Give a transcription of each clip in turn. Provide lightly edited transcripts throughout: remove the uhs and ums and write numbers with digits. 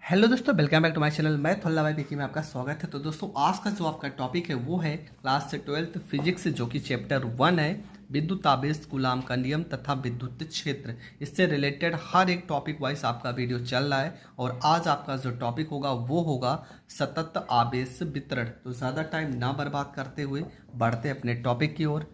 Hello दोस्तों, welcome back to my channel. मैं थोल्ला भाई पीकी में आपका स्वागत है। तो दोस्तों, आज का जो आपका टॉपिक है वो है क्लास 12th फिजिक्स, जो कि चैप्टर 1 है, विद्युत आवेश कूलाम का नियम तथा विद्युत क्षेत्र। इससे रिलेटेड हर एक टॉपिक वाइज आपका वीडियो चल रहा है और आज आपका जो टॉपिक होगा वो होगा सतत आवेश वितरण। तो ज़्यादा टाइम ना बर्बाद करते हुए बढ़ते अपने टॉपिक की ओर।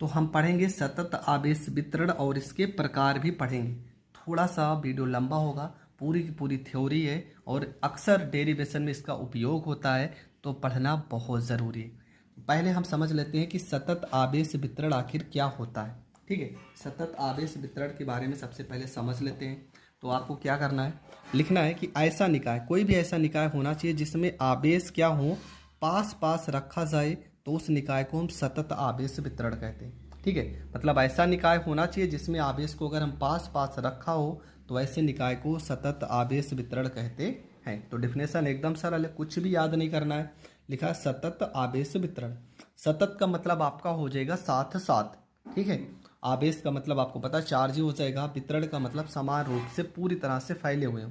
तो हम पढ़ेंगे सतत आवेश वितरण और इसके प्रकार भी पढ़ेंगे। थोड़ा सा वीडियो लंबा होगा, पूरी की पूरी थ्योरी है और अक्सर डेरिवेशन में इसका उपयोग होता है, तो पढ़ना बहुत ज़रूरी है। पहले हम समझ लेते हैं कि सतत आवेश वितरण आखिर क्या होता है। ठीक है, सतत आवेश वितरण के बारे में सबसे पहले समझ लेते हैं। तो आपको क्या करना है, लिखना है कि ऐसा निकाय, कोई भी ऐसा निकाय होना चाहिए जिसमें आवेश क्या हो, पास पास रखा जाए, तो उस निकाय को हम सतत आवेश वितरण कहते हैं। ठीक है, मतलब ऐसा निकाय होना चाहिए जिसमें आवेश को अगर हम पास पास रखा हो तो ऐसे निकाय को सतत आवेश वितरण कहते हैं। तो डिफिनेशन एकदम सरल है, कुछ भी याद नहीं करना है। लिखा है सतत आवेश वितरण। सतत का मतलब आपका हो जाएगा साथ साथ। ठीक है, आवेश का मतलब आपको पता चार्ज ही हो जाएगा, वितरण का मतलब समान रूप से पूरी तरह से फैले हुए हो।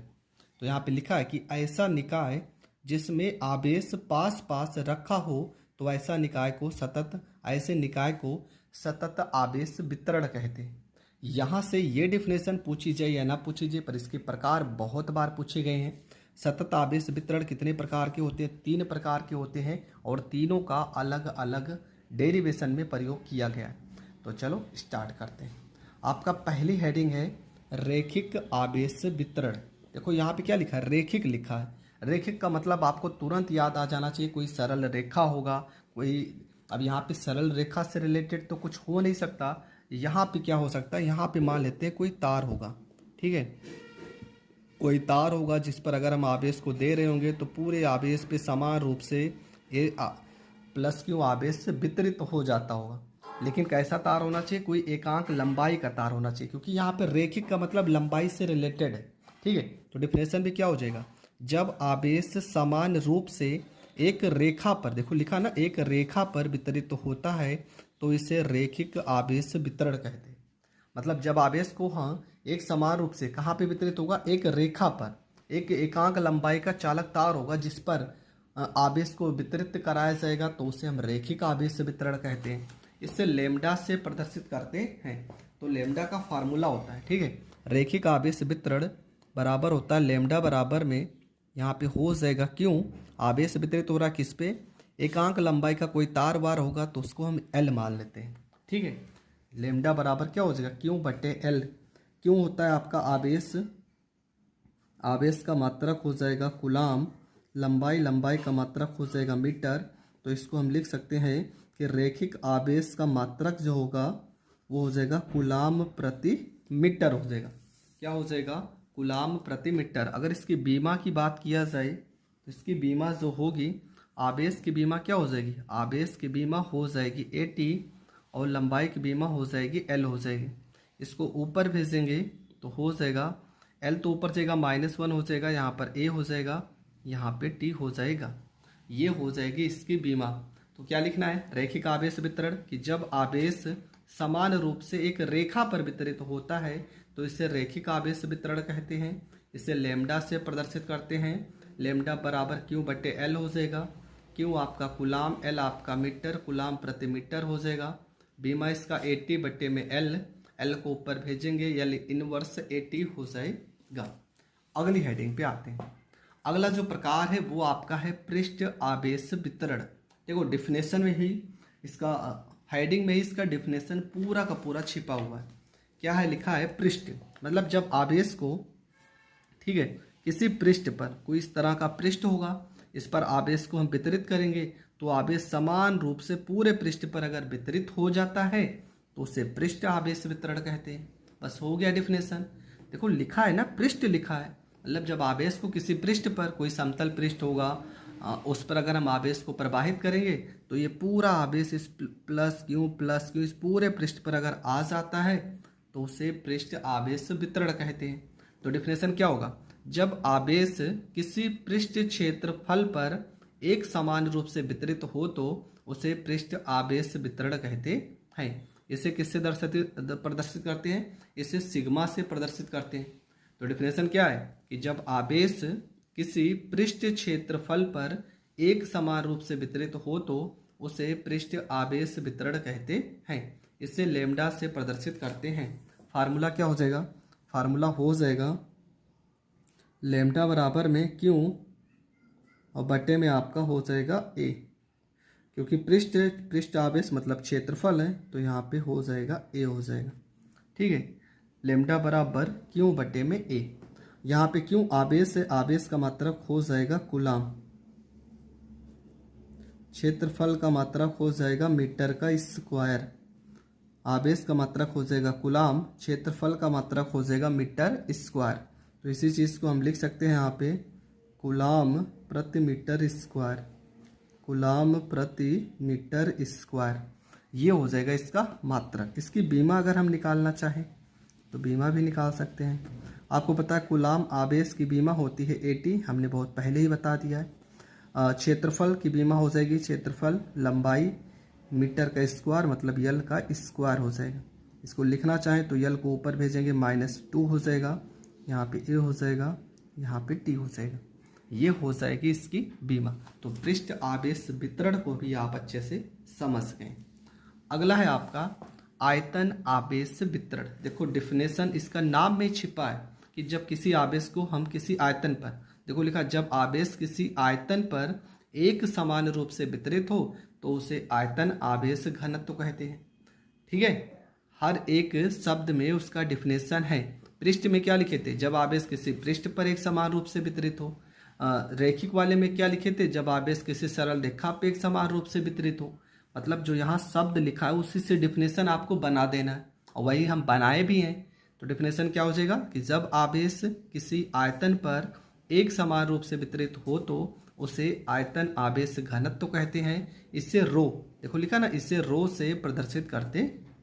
तो यहाँ पे लिखा है कि ऐसा निकाय जिसमें आवेश पास पास रखा हो, तो ऐसा निकाय को सतत, ऐसे निकाय को सतत आवेश वितरण कहते हैं। यहाँ से ये डिफिनेशन पूछी जाए या ना पूछी जाए, पर इसके प्रकार बहुत बार पूछे गए हैं। सतत आवेश वितरण कितने प्रकार के होते हैं? 3 प्रकार के होते हैं और तीनों का अलग अलग डेरिवेशन में प्रयोग किया गया है। तो चलो स्टार्ट करते हैं। आपका पहली हेडिंग है रैखिक आवेश वितरण। देखो यहाँ पे क्या लिखा है, रैखिक लिखा है। रैखिक का मतलब आपको तुरंत याद आ जाना चाहिए, कोई सरल रेखा होगा, कोई, अब यहाँ पे सरल रेखा से रिलेटेड तो कुछ हो नहीं सकता। यहाँ पे क्या हो सकता है, यहाँ पे मान लेते हैं कोई तार होगा। ठीक है, कोई तार होगा जिस पर अगर हम आवेश को दे रहे होंगे तो पूरे आवेश पे समान रूप से ये प्लस क्यू आवेश से वितरित हो जाता होगा। लेकिन कैसा तार होना चाहिए, कोई एकांक लंबाई का तार होना चाहिए, क्योंकि यहाँ पे रेखिक का मतलब लंबाई से रिलेटेड है। ठीक है, तो डिफिनेशन भी क्या हो जाएगा, जब आवेश समान रूप से एक रेखा पर, देखो लिखा ना, एक रेखा पर वितरित होता है तो इसे रैखिक आवेश वितरण कहते हैं। मतलब जब आवेश को हाँ एक समान रूप से कहाँ पे वितरित होगा, एक रेखा पर, एक एकांक लंबाई का चालक तार होगा जिस पर आवेश को वितरित कराया जाएगा, तो उसे हम रैखिक आवेश वितरण कहते हैं। इससे लेमडा से प्रदर्शित करते हैं। तो लेमडा का फार्मूला होता है, ठीक है, रैखिक आवेश वितरण बराबर होता है लेमडा बराबर में, यहाँ पे हो जाएगा क्यों, आवेश वितरित हो रहा किस पे, एकांक लंबाई का कोई तार वार होगा तो उसको हम एल मान लेते हैं। ठीक है, लेमडा बराबर क्या हो जाएगा, क्यों बटे एल। क्यों होता है आपका आवेश, आवेश का मात्रक हो जाएगा कूलाम, लंबाई, लंबाई का मात्रक हो जाएगा मीटर। तो इसको हम लिख सकते हैं कि रैखिक आवेश का मात्रक जो होगा वो हो जाएगा कूलाम प्रति मीटर हो जाएगा। क्या हो जाएगा, कूलाम प्रति मीटर। अगर इसकी बीमा की बात किया जाए तो इसकी बीमा जो होगी, आवेश की बीमा क्या हो जाएगी, आवेश की बीमा हो जाएगी AT और लंबाई की बीमा हो जाएगी L हो जाएगी। इसको ऊपर भेजेंगे तो हो जाएगा L, तो ऊपर जाएगा -1 हो जाएगा, यहाँ पर A हो जाएगा, यहाँ पे T हो जाएगा। ये हो जाएगी इसकी बीमा। तो क्या लिखना है, रैखिक आवेश वितरण कि जब आवेश समान रूप से एक रेखा पर वितरित होता है तो इसे रैखिक आवेश वितरण कहते हैं। इसे लेमडा से प्रदर्शित करते हैं। लेमडा बराबर क्यू बटे एल हो जाएगा। क्यू आपका कूलाम, एल आपका मीटर, कूलाम प्रति मीटर हो जाएगा। बीमा इसका 80 बटे में एल, एल को ऊपर भेजेंगे, एल इनवर्स 80 हो जाएगा। अगली हेडिंग पे आते हैं। अगला जो प्रकार है वो आपका है पृष्ठ आवेश वितरण। देखो डिफिनेशन में ही इसका, हेडिंग में ही इसका डिफिनेशन पूरा का पूरा छिपा हुआ है। क्या है, लिखा है पृष्ठ, मतलब जब आवेश को, ठीक है, किसी पृष्ठ पर, कोई इस तरह का पृष्ठ होगा, इस पर आवेश को हम वितरित करेंगे तो आवेश समान रूप से पूरे पृष्ठ पर अगर वितरित हो जाता है तो उसे पृष्ठ आवेश वितरण कहते हैं। बस हो गया डिफिनेशन। देखो लिखा है ना, पृष्ठ लिखा है, मतलब जब आवेश को किसी पृष्ठ पर, कोई समतल पृष्ठ होगा, उस पर अगर हम आवेश को प्रवाहित करेंगे तो ये पूरा आवेश इस प्लस क्यू इस पूरे पृष्ठ पर अगर आ जाता है तो उसे पृष्ठ आवेश वितरण कहते हैं। तो डिफिनेशन क्या होगा, जब आवेश किसी पृष्ठ क्षेत्रफल पर एक समान रूप से वितरित हो तो उसे पृष्ठ आवेश वितरण कहते हैं। इसे किससे प्रदर्शित करते हैं, इसे सिग्मा से प्रदर्शित करते हैं। तो डेफिनेशन क्या है कि जब आवेश किसी पृष्ठ क्षेत्रफल पर एक समान रूप से वितरित हो तो उसे पृष्ठ आवेश वितरण कहते हैं। इसे लैम्डा से प्रदर्शित करते हैं। फार्मूला क्या हो जाएगा? फार्मूला हो जाएगा लैम्डा बराबर में क्यू और बटे में आपका हो जाएगा ए, क्योंकि पृष्ठ आवेश मतलब क्षेत्रफल है तो यहाँ पे हो जाएगा ए हो जाएगा। ठीक है, लैम्डा बराबर क्यू बटे में ए। यहाँ पे क्यू आवेश है, आवेश का मात्रक हो जाएगा कूलाम, क्षेत्रफल का मात्रक हो जाएगा मीटर का स्क्वायर, आवेश का मात्रक हो जाएगा कूलाम, क्षेत्रफल का मात्रक हो जाएगा मीटर स्क्वायर। तो इसी चीज़ को हम लिख सकते हैं यहाँ पे कूलाम प्रति मीटर स्क्वायर, कूलाम प्रति मीटर स्क्वायर, ये हो जाएगा इसका मात्रक। इसकी बीमा अगर हम निकालना चाहें तो बीमा भी निकाल सकते हैं। आपको पता है कूलाम आवेश की बीमा होती है 80, हमने बहुत पहले ही बता दिया है। क्षेत्रफल की बीमा हो जाएगी क्षेत्रफल लंबाई मीटर का स्क्वायर मतलब यल का स्क्वायर हो जाएगा। इसको लिखना चाहें तो यल को ऊपर भेजेंगे -2 हो जाएगा, यहाँ पे ए हो जाएगा, यहाँ पे टी हो जाएगा, ये हो जाएगी इसकी बीमा। तो पृष्ठ आवेश वितरण को भी आप अच्छे से समझ गए। अगला है आपका आयतन आवेश वितरण। देखो डेफिनेशन इसका नाम में छिपा है कि जब किसी आवेश को हम किसी आयतन पर, देखो लिखा जब आवेश किसी आयतन पर एक समान रूप से वितरित हो तो उसे आयतन आवेश घनत्व कहते हैं। ठीक है, हर एक शब्द में उसका डिफिनेशन है। पृष्ठ में क्या लिखे थे? जब आवेश किसी पृष्ठ पर एक समान रूप से वितरित हो। रैखिक वाले में क्या लिखे थे? जब आवेश किसी सरल रेखा पे एक समान रूप से वितरित हो। मतलब जो यहाँ शब्द लिखा है उसी से डिफिनेशन आपको बना देना है और वही हम बनाए भी हैं। तो डिफिनेशन क्या हो जाएगा कि जब आवेश किसी आयतन पर एक समान रूप से वितरित हो तो उसे आयतन आवेश घनत्व कहते हैं। इससे रो, देखो लिखा ना, इसे रो से प्रदर्शित करते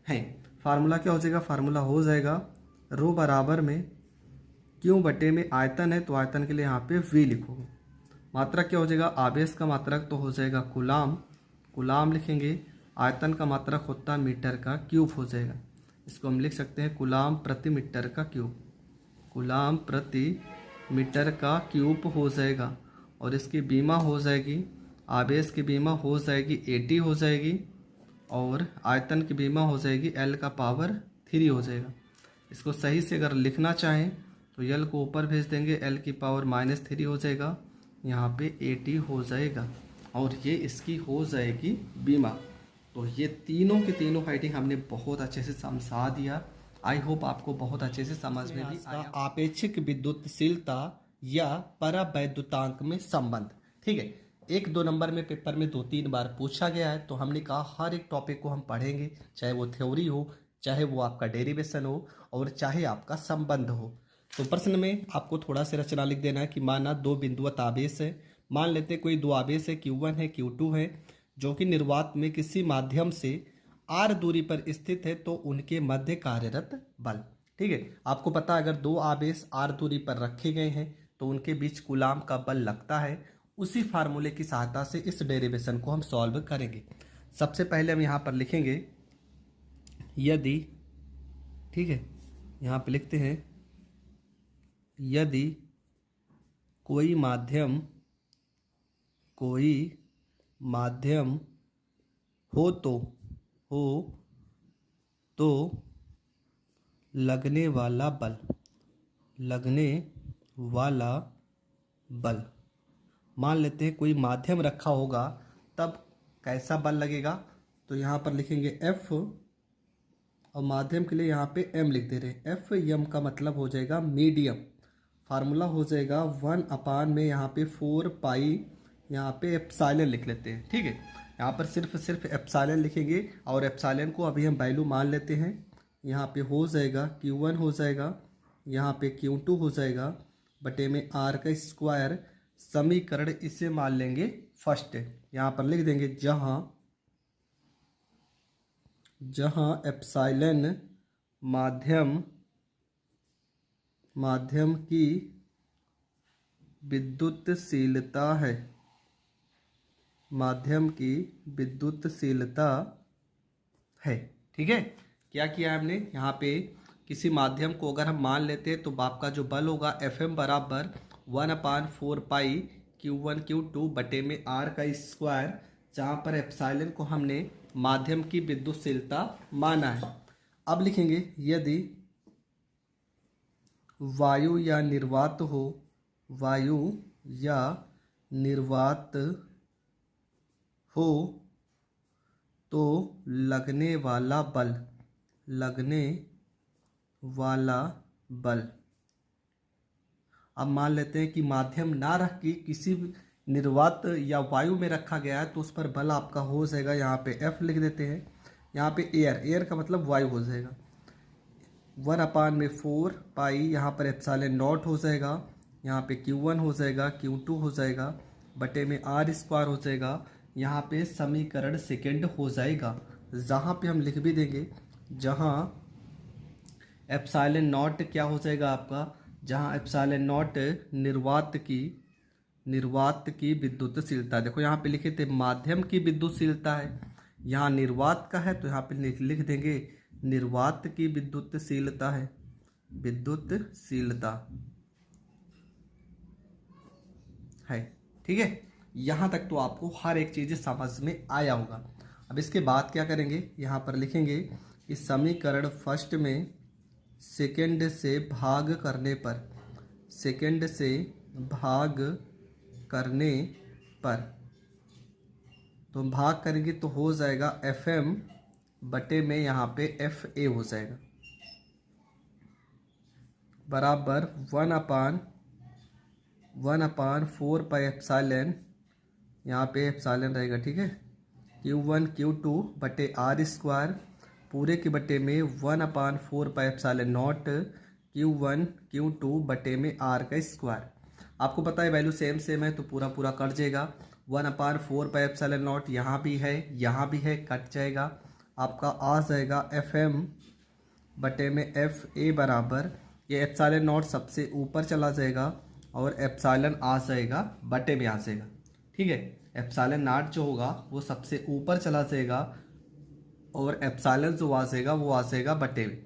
हैं। फार्मूला क्या हो जाएगा? फार्मूला हो जाएगा रो बराबर में क्यू बटे में आयतन है तो आयतन के लिए यहाँ पे वी लिखोगे। मात्रक क्या हो जाएगा? आवेश का मात्रक तो हो जाएगा कूलाम, कूलाम लिखेंगे। आयतन का मात्रक होता है मीटर का क्यूब हो जाएगा। इसको हम लिख सकते हैं कूलाम प्रति मीटर का क्यूब, कूलाम प्रति मीटर का क्यूब हो जाएगा। और इसकी बीमा हो जाएगी, आवेश की बीमा हो जाएगी 80 हो जाएगी और आयतन की बीमा हो जाएगी L का पावर 3 हो जाएगा। इसको सही से अगर लिखना चाहें तो L को ऊपर भेज देंगे, L की पावर -3 हो जाएगा, यहाँ पे 80 हो जाएगा और ये इसकी हो जाएगी बीमा। तो ये तीनों के तीनों फाइटिंग हमने बहुत अच्छे से समझा दिया। आई होप आपको बहुत अच्छे से समझ में भी आया। आपेक्षिक विद्युतशीलता या परावैद्युतांक में संबंध। ठीक है, 1-2 नंबर में पेपर में 2-3 बार पूछा गया है तो हमने कहा हर एक टॉपिक को हम पढ़ेंगे, चाहे वो थ्योरी हो, चाहे वो आपका डेरिवेशन हो और चाहे आपका संबंध हो। तो प्रश्न में आपको थोड़ा सा रचना लिख देना है कि माना 2 बिंदुवत आवेश है। मान लेते कोई 2 आवेश है, Q1 है Q2 है, जो कि निर्वात में किसी माध्यम से r दूरी पर स्थित है तो उनके मध्य कार्यरत बल। ठीक है, आपको पता है अगर 2 आवेश r दूरी पर रखे गए हैं तो उनके बीच कूलाम का बल लगता है। उसी फार्मूले की सहायता से इस डेरिवेशन को हम सॉल्व करेंगे। सबसे पहले हम यहाँ पर लिखेंगे यदि, ठीक है, यहाँ पे लिखते हैं यदि कोई माध्यम हो तो लगने वाला बल, मान लेते हैं कोई माध्यम रखा होगा तब कैसा बल लगेगा। तो यहाँ पर लिखेंगे F और माध्यम के लिए यहाँ पे M लिख दे रहे हैं। F M का मतलब हो जाएगा मीडियम। फार्मूला हो जाएगा 1 में यहाँ पे 4 पाई, यहाँ पे एप्सिलॉन लिख लेते हैं। ठीक है, यहाँ पर सिर्फ एप्सिलॉन लिखेंगे और एप्सिलॉन को अभी हम वैल्यू मान लेते हैं। यहाँ पे हो जाएगा Q1 हो जाएगा, यहाँ पे Q2 हो जाएगा बटे में R का स्क्वायर। समीकरण इसे मान लेंगे फर्स्ट। यहाँ पर लिख देंगे जहाँ एप्सिलॉन माध्यम की विद्युतशीलता है, माध्यम की विद्युतशीलता है। ठीक है, क्या किया हमने यहाँ पे किसी माध्यम को अगर हम मान लेते हैं तो आपका जो बल होगा Fm बराबर 1/4 पाई Q1 Q2 बटे में R का स्क्वायर, जहाँ पर एप्सिलॉन को हमने माध्यम की विद्युतशीलता माना है। अब लिखेंगे यदि वायु या निर्वात हो, वायु या निर्वात हो तो लगने वाला बल, लगने वाला बल। अब मान लेते हैं कि माध्यम ना रख के किसी निर्वात या वायु में रखा गया है तो उस पर बल आपका हो जाएगा, यहाँ पे F लिख देते हैं, यहाँ पे एयर का मतलब वायु हो जाएगा 1/4 पाई, यहाँ पर एप्सिलॉन नॉट हो जाएगा, यहाँ पे Q1 हो जाएगा, Q2 हो जाएगा बटे में R स्क्वायर हो जाएगा, यहाँ पे समीकरण सेकेंड हो जाएगा, जहाँ पे हम लिख भी देंगे, जहाँ एप्सिलॉन नॉट क्या हो जाएगा आपका, जहाँ एप्सिलॉन नॉट निर्वात की विद्युतशीलता। देखो यहाँ पे लिखे थे माध्यम की विद्युतशीलता है, यहाँ निर्वात का है तो यहाँ पे लिख देंगे निर्वात की विद्युतशीलता है, विद्युतशीलता है। ठीक है, यहाँ तक तो आपको हर एक चीज़ समझ में आया होगा। अब इसके बाद क्या करेंगे, यहाँ पर लिखेंगे कि समीकरण फर्स्ट में सेकंड से भाग करने पर, सेकंड से भाग करने पर, तो हम भाग करेंगे तो हो जाएगा Fm बटे में यहाँ पे Fa हो जाएगा बराबर 1/4 पाई एप्सिलॉन, यहाँ पे एप्सिलॉन रहेगा। ठीक है, Q1 Q2 बटे R स्क्वायर पूरे के बटे में 1/4 pi epsilon not Q1 Q2 बटे में R का स्क्वायर। आपको पता है वैल्यू सेम है तो पूरा कट जाएगा, 1/4 पाई एप्सिलॉन नॉट यहाँ भी है कट जाएगा, आपका आ जाएगा Fm बटे में Fa बराबर, ये एप्सिलॉन नॉट सबसे ऊपर चला जाएगा और एप्सिलॉन आ जाएगा बटे में आ जाएगा। ठीक है, एप्सिलॉन नॉट जो होगा वो सबसे ऊपर चला जाएगा और एप्सिलॉन जो आ जाएगा वो आ जाएगा बटे में।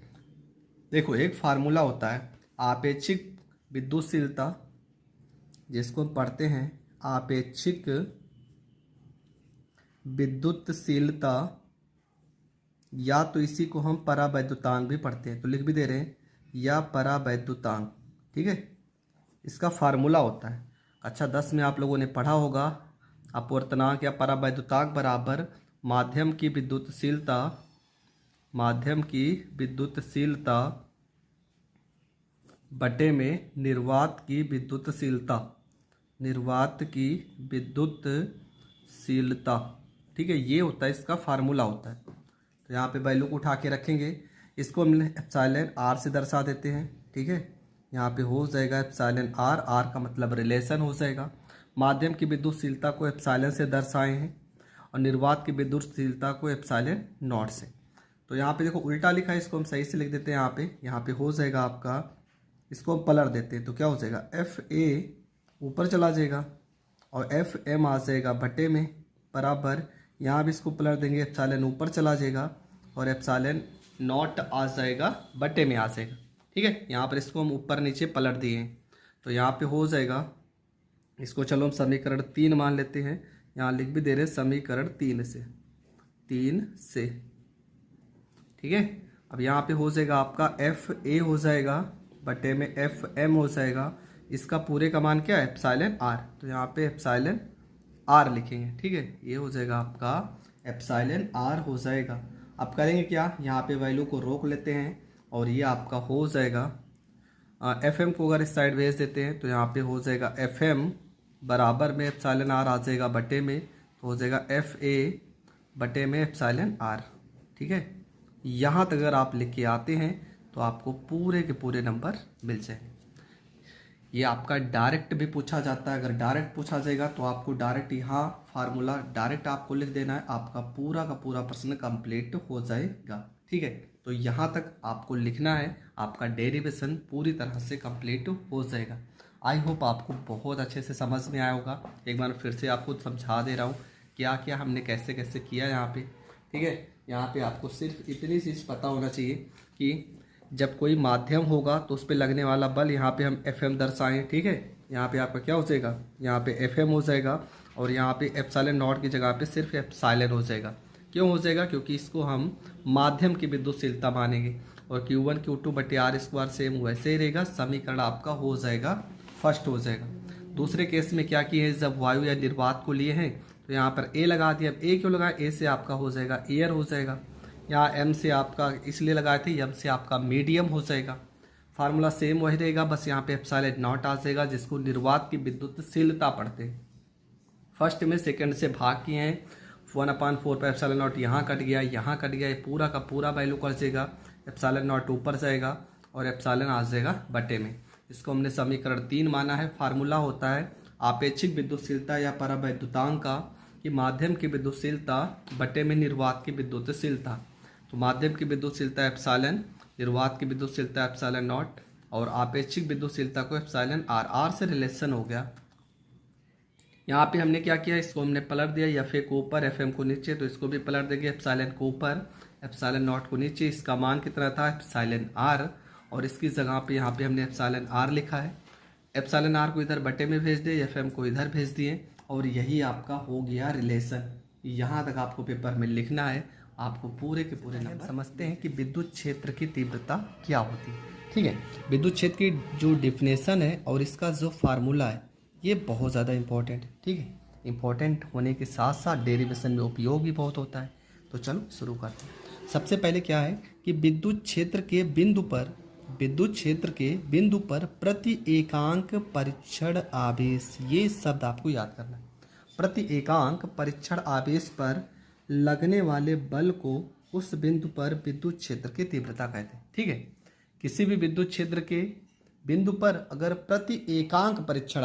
देखो एक फार्मूला होता है आपेक्षिक विद्युतशीलता, जिसको हम पढ़ते हैं आपेक्षिक विद्युतशीलता, या तो इसी को हम परावैद्युतांक भी पढ़ते हैं, तो लिख भी दे रहे हैं या परावैद्युतांक। ठीक है, इसका फार्मूला होता है, अच्छा 10 में आप लोगों ने पढ़ा होगा, अपवर्तनांक या परावैद्युतांक बराबर माध्यम की विद्युतशीलता, माध्यम की विद्युतशीलता बटे में निर्वात की विद्युतशीलता, निर्वात की विद्युतशीलता। ठीक है, ये होता है इसका फार्मूला होता है। तो यहाँ पे वैल्यू को उठा के रखेंगे, इसको हम एप्सिलॉन R से दर्शा देते हैं। ठीक है, यहाँ पे हो जाएगा एप्सिलॉन R का मतलब रिलेशन हो जाएगा, माध्यम की विद्युतशीलता को एप्सिलॉन से दर्शाए हैं और निर्वात की विद्युतशीलता को एप्सिलॉन नॉट से। तो यहाँ पे देखो उल्टा लिखा है, इसको हम सही से लिख देते हैं, यहाँ पे हो जाएगा आपका, इसको हम पलट देते हैं तो क्या हो जाएगा Fa ऊपर चला जाएगा और Fm आ जाएगा बटे में बराबर, यहाँ भी इसको पलट देंगे, एप्सिलॉन ऊपर चला जाएगा और एप्सिलॉन नॉट आ जाएगा बटे में आ जाएगा। ठीक है, यहाँ पर इसको हम ऊपर नीचे पलट दिए तो यहाँ पे हो जाएगा, इसको चलो हम समीकरण 3 मान लेते हैं, यहाँ लिख भी दे रहे हैं समीकरण 3 से। ठीक है, अब यहाँ पे हो जाएगा आपका Fa हो जाएगा बटे में Fm हो जाएगा, इसका पूरे का मान क्या है एप्सिलॉन R, तो यहाँ पे एप्सिलॉन R लिखेंगे। ठीक है, ये हो जाएगा आपका एप्सिलॉन R हो जाएगा। अब करेंगे क्या, यहाँ पे वैल्यू को रोक लेते हैं और ये आपका हो जाएगा Fm को अगर इस साइड भेज देते हैं तो यहाँ पे हो जाएगा Fm बराबर में एप्सिलॉन R आ जाएगा बटे में, तो हो जाएगा Fa बटे में एप्सिलॉन R। ठीक है, यहाँ तक अगर आप लिख के आते हैं तो आपको पूरे के पूरे नंबर मिल जाएंगे। ये आपका डायरेक्ट भी पूछा जाता है, अगर डायरेक्ट पूछा जाएगा तो आपको डायरेक्ट यहाँ फार्मूला डायरेक्ट आपको लिख देना है, आपका पूरा का पूरा प्रश्न कंप्लीट हो जाएगा। ठीक है, तो यहाँ तक आपको लिखना है, आपका डेरिवेशन पूरी तरह से कंप्लीट हो जाएगा। आई होप आपको बहुत अच्छे से समझ में आया होगा। एक बार फिर से आपको समझा दे रहा हूँ क्या क्या हमने कैसे कैसे किया यहाँ पे। ठीक है, यहाँ पे आपको सिर्फ इतनी चीज़ पता होना चाहिए कि जब कोई माध्यम होगा तो उस पर लगने वाला बल यहाँ पे हम एफ एम दर्शाएँ, ठीक है। यहाँ पे आपका क्या हो जाएगा, यहाँ पे एफ एम हो जाएगा और यहाँ पे एप्सिलॉन नॉट की जगह पे सिर्फ एप्सिलॉन हो जाएगा। क्यों हो जाएगा, क्योंकि इसको हम माध्यम की विद्युतशीलता मानेंगे और Q1 Q2 बटे आर स्क्वायर सेम वैसे ही रहेगा। समीकरण आपका हो जाएगा फर्स्ट हो जाएगा। दूसरे केस में क्या किए हैं, जब वायु या निर्वात को लिए हैं तो यहाँ पर ए लगा दिया। अब ए क्यों लगाया, ए से आपका हो जाएगा एयर हो जाएगा। यहाँ एम से आपका इसलिए लगाए थे, एम से आपका मीडियम हो जाएगा। फार्मूला सेम वही रहेगा, बस यहाँ पे एप्सिलॉन नॉट आ जाएगा जिसको निर्वात की विद्युतशीलता पढ़ते हैं। फर्स्ट में सेकंड से भाग किए हैं, 1/4 पर एप्सिलॉन नॉट यहाँ कट गया, यहाँ कट गया, ये पूरा का पूरा वैल्यू कर जाएगा। एप्सिलॉन नॉट ऊपर जाएगा और एप्सिलॉन आ जाएगा बटे में। इसको हमने समीकरण 3 माना है। फार्मूला होता है आपेक्षिक विद्युतशीलता या परावैद्युतांक का कि माध्यम की विद्युतशीलता बटे में निर्वात की विद्युतशीलता। तो माध्यम की विद्युतशीलता एप्सिलॉन, निर्वात की विद्युतशीलता एप्सिलॉन नॉट और आपेक्षिक विद्युतशीलता को एप्सिलॉन आर। आर से रिलेशन हो गया। यहाँ पे हमने क्या किया, इसको हमने पलट दिया, एफ ए को ऊपर एफ एम को नीचे, तो इसको भी पलट देंगे, एप्सिलॉन को ऊपर एप्सिलॉन नॉट को नीचे। इसका मान कितना था, एप्सिलॉन आर, और इसकी जगह पे यहाँ पे हमने एप्सिलॉन आर लिखा है। एप्सिलॉन आर को इधर बटे में भेज दिए, एफ एम को इधर भेज दिए और यही आपका हो गया रिलेशन। यहाँ तक आपको पेपर में लिखना है, आपको पूरे के पूरे नंबर। समझते हैं कि विद्युत क्षेत्र की तीव्रता क्या होती है, ठीक है। विद्युत क्षेत्र की जो डिफिनेशन है और इसका जो फार्मूला है ये बहुत ज़्यादा इंपॉर्टेंट है, ठीक है। इंपॉर्टेंट होने के साथ साथ डेरिवेशन में उपयोग भी बहुत होता है। तो चलो शुरू करते हैं। सबसे पहले क्या है कि विद्युत क्षेत्र के बिंदु पर प्रति एकांक परीक्षण आवेश, ये शब्द आपको याद करना है। प्रति एकांक परीक्षण आवेश पर लगने वाले बल को उस बिंदु पर विद्युत क्षेत्र की तीव्रता कहते हैं, ठीक है। किसी भी विद्युत क्षेत्र के बिंदु पर अगर प्रति एकांक परीक्षण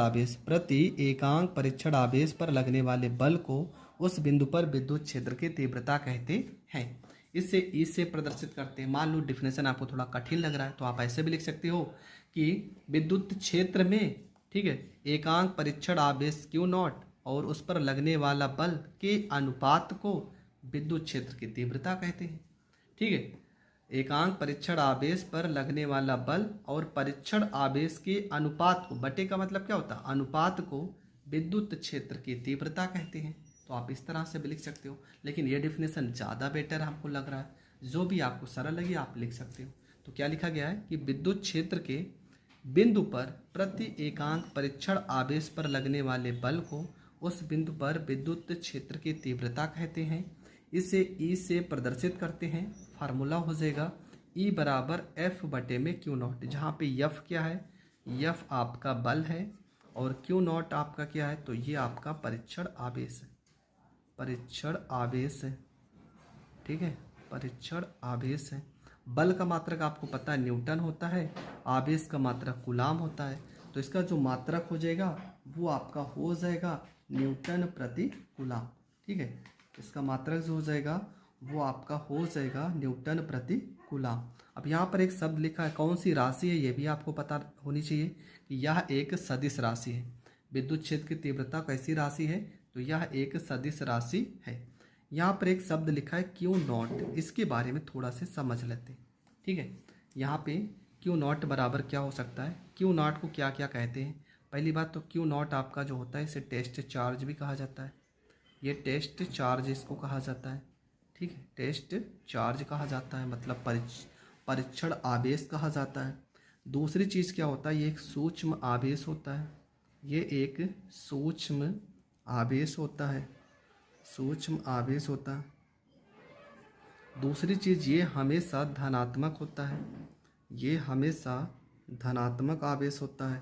आवेश पर लगने वाले बल को उस बिंदु पर विद्युत क्षेत्र की तीव्रता कहते हैं। इसे ई से प्रदर्शित करते हैं। मान लो डिफिनेशन आपको थोड़ा कठिन लग रहा है तो आप ऐसे भी लिख सकते हो कि विद्युत क्षेत्र में, ठीक है, एकांक परीक्षण आवेश Q नॉट और उस पर लगने वाला बल के अनुपात को विद्युत क्षेत्र की तीव्रता कहते हैं, ठीक है। एकांक परीक्षण आवेश पर लगने वाला बल और परीक्षण आवेश के अनुपात को, बटे का मतलब क्या होता है, अनुपात को विद्युत क्षेत्र की तीव्रता कहते हैं। तो आप इस तरह से भी लिख सकते हो, लेकिन ये डिफिनेशन ज़्यादा बेटर हमको लग रहा है। जो भी आपको सरल लगे आप लिख सकते हो। तो क्या लिखा गया है कि विद्युत क्षेत्र के बिंदु पर प्रति एकांक परीक्षण आवेश पर लगने वाले बल को उस बिंदु पर विद्युत क्षेत्र की तीव्रता कहते हैं। इसे ई से प्रदर्शित करते हैं। फार्मूला हो जाएगा ई बराबर एफ बटे में क्यू नॉट, जहाँ पे एफ क्या है, एफ आपका बल है और क्यू नॉट आपका क्या है, तो ये आपका परीक्षण आवेश है। परीक्षण आवेश है, ठीक है, परीक्षण आवेश है। बल का मात्रक आपको पता है न्यूटन होता है, आवेश का मात्रक कूलाम होता है। तो इसका जो मात्रक हो जाएगा वो आपका हो जाएगा न्यूटन प्रति कूलाम, ठीक है। इसका मात्रक जो हो जाएगा वो आपका हो जाएगा न्यूटन प्रति कूलाम। अब यहाँ पर एक शब्द लिखा है, कौन सी राशि है ये भी आपको पता होनी चाहिए कि यह एक सदिश राशि है। विद्युत क्षेत्र की तीव्रता कैसी राशि है, तो यह एक सदिश राशि है। यहाँ पर एक शब्द लिखा है क्यू नॉट, इसके बारे में थोड़ा से समझ लेते हैं, ठीक है। यहाँ पे क्यू नॉट बराबर क्या हो सकता है, क्यू नॉट को क्या क्या कहते हैं। पहली बात तो क्यू नॉट आपका जो होता है इसे टेस्ट चार्ज भी कहा जाता है। ये टेस्ट चार्ज इसको कहा जाता है, ठीक है, टेस्ट चार्ज कहा जाता है, मतलब परीक्षण आवेश कहा जाता है। दूसरी चीज़ क्या होता है, ये एक सूक्ष्म आवेश होता है। ये एक सूक्ष्म आवेश होता है, सूक्ष्म आवेश होता है। दूसरी चीज़ ये हमेशा धनात्मक होता है, ये हमेशा धनात्मक आवेश होता है,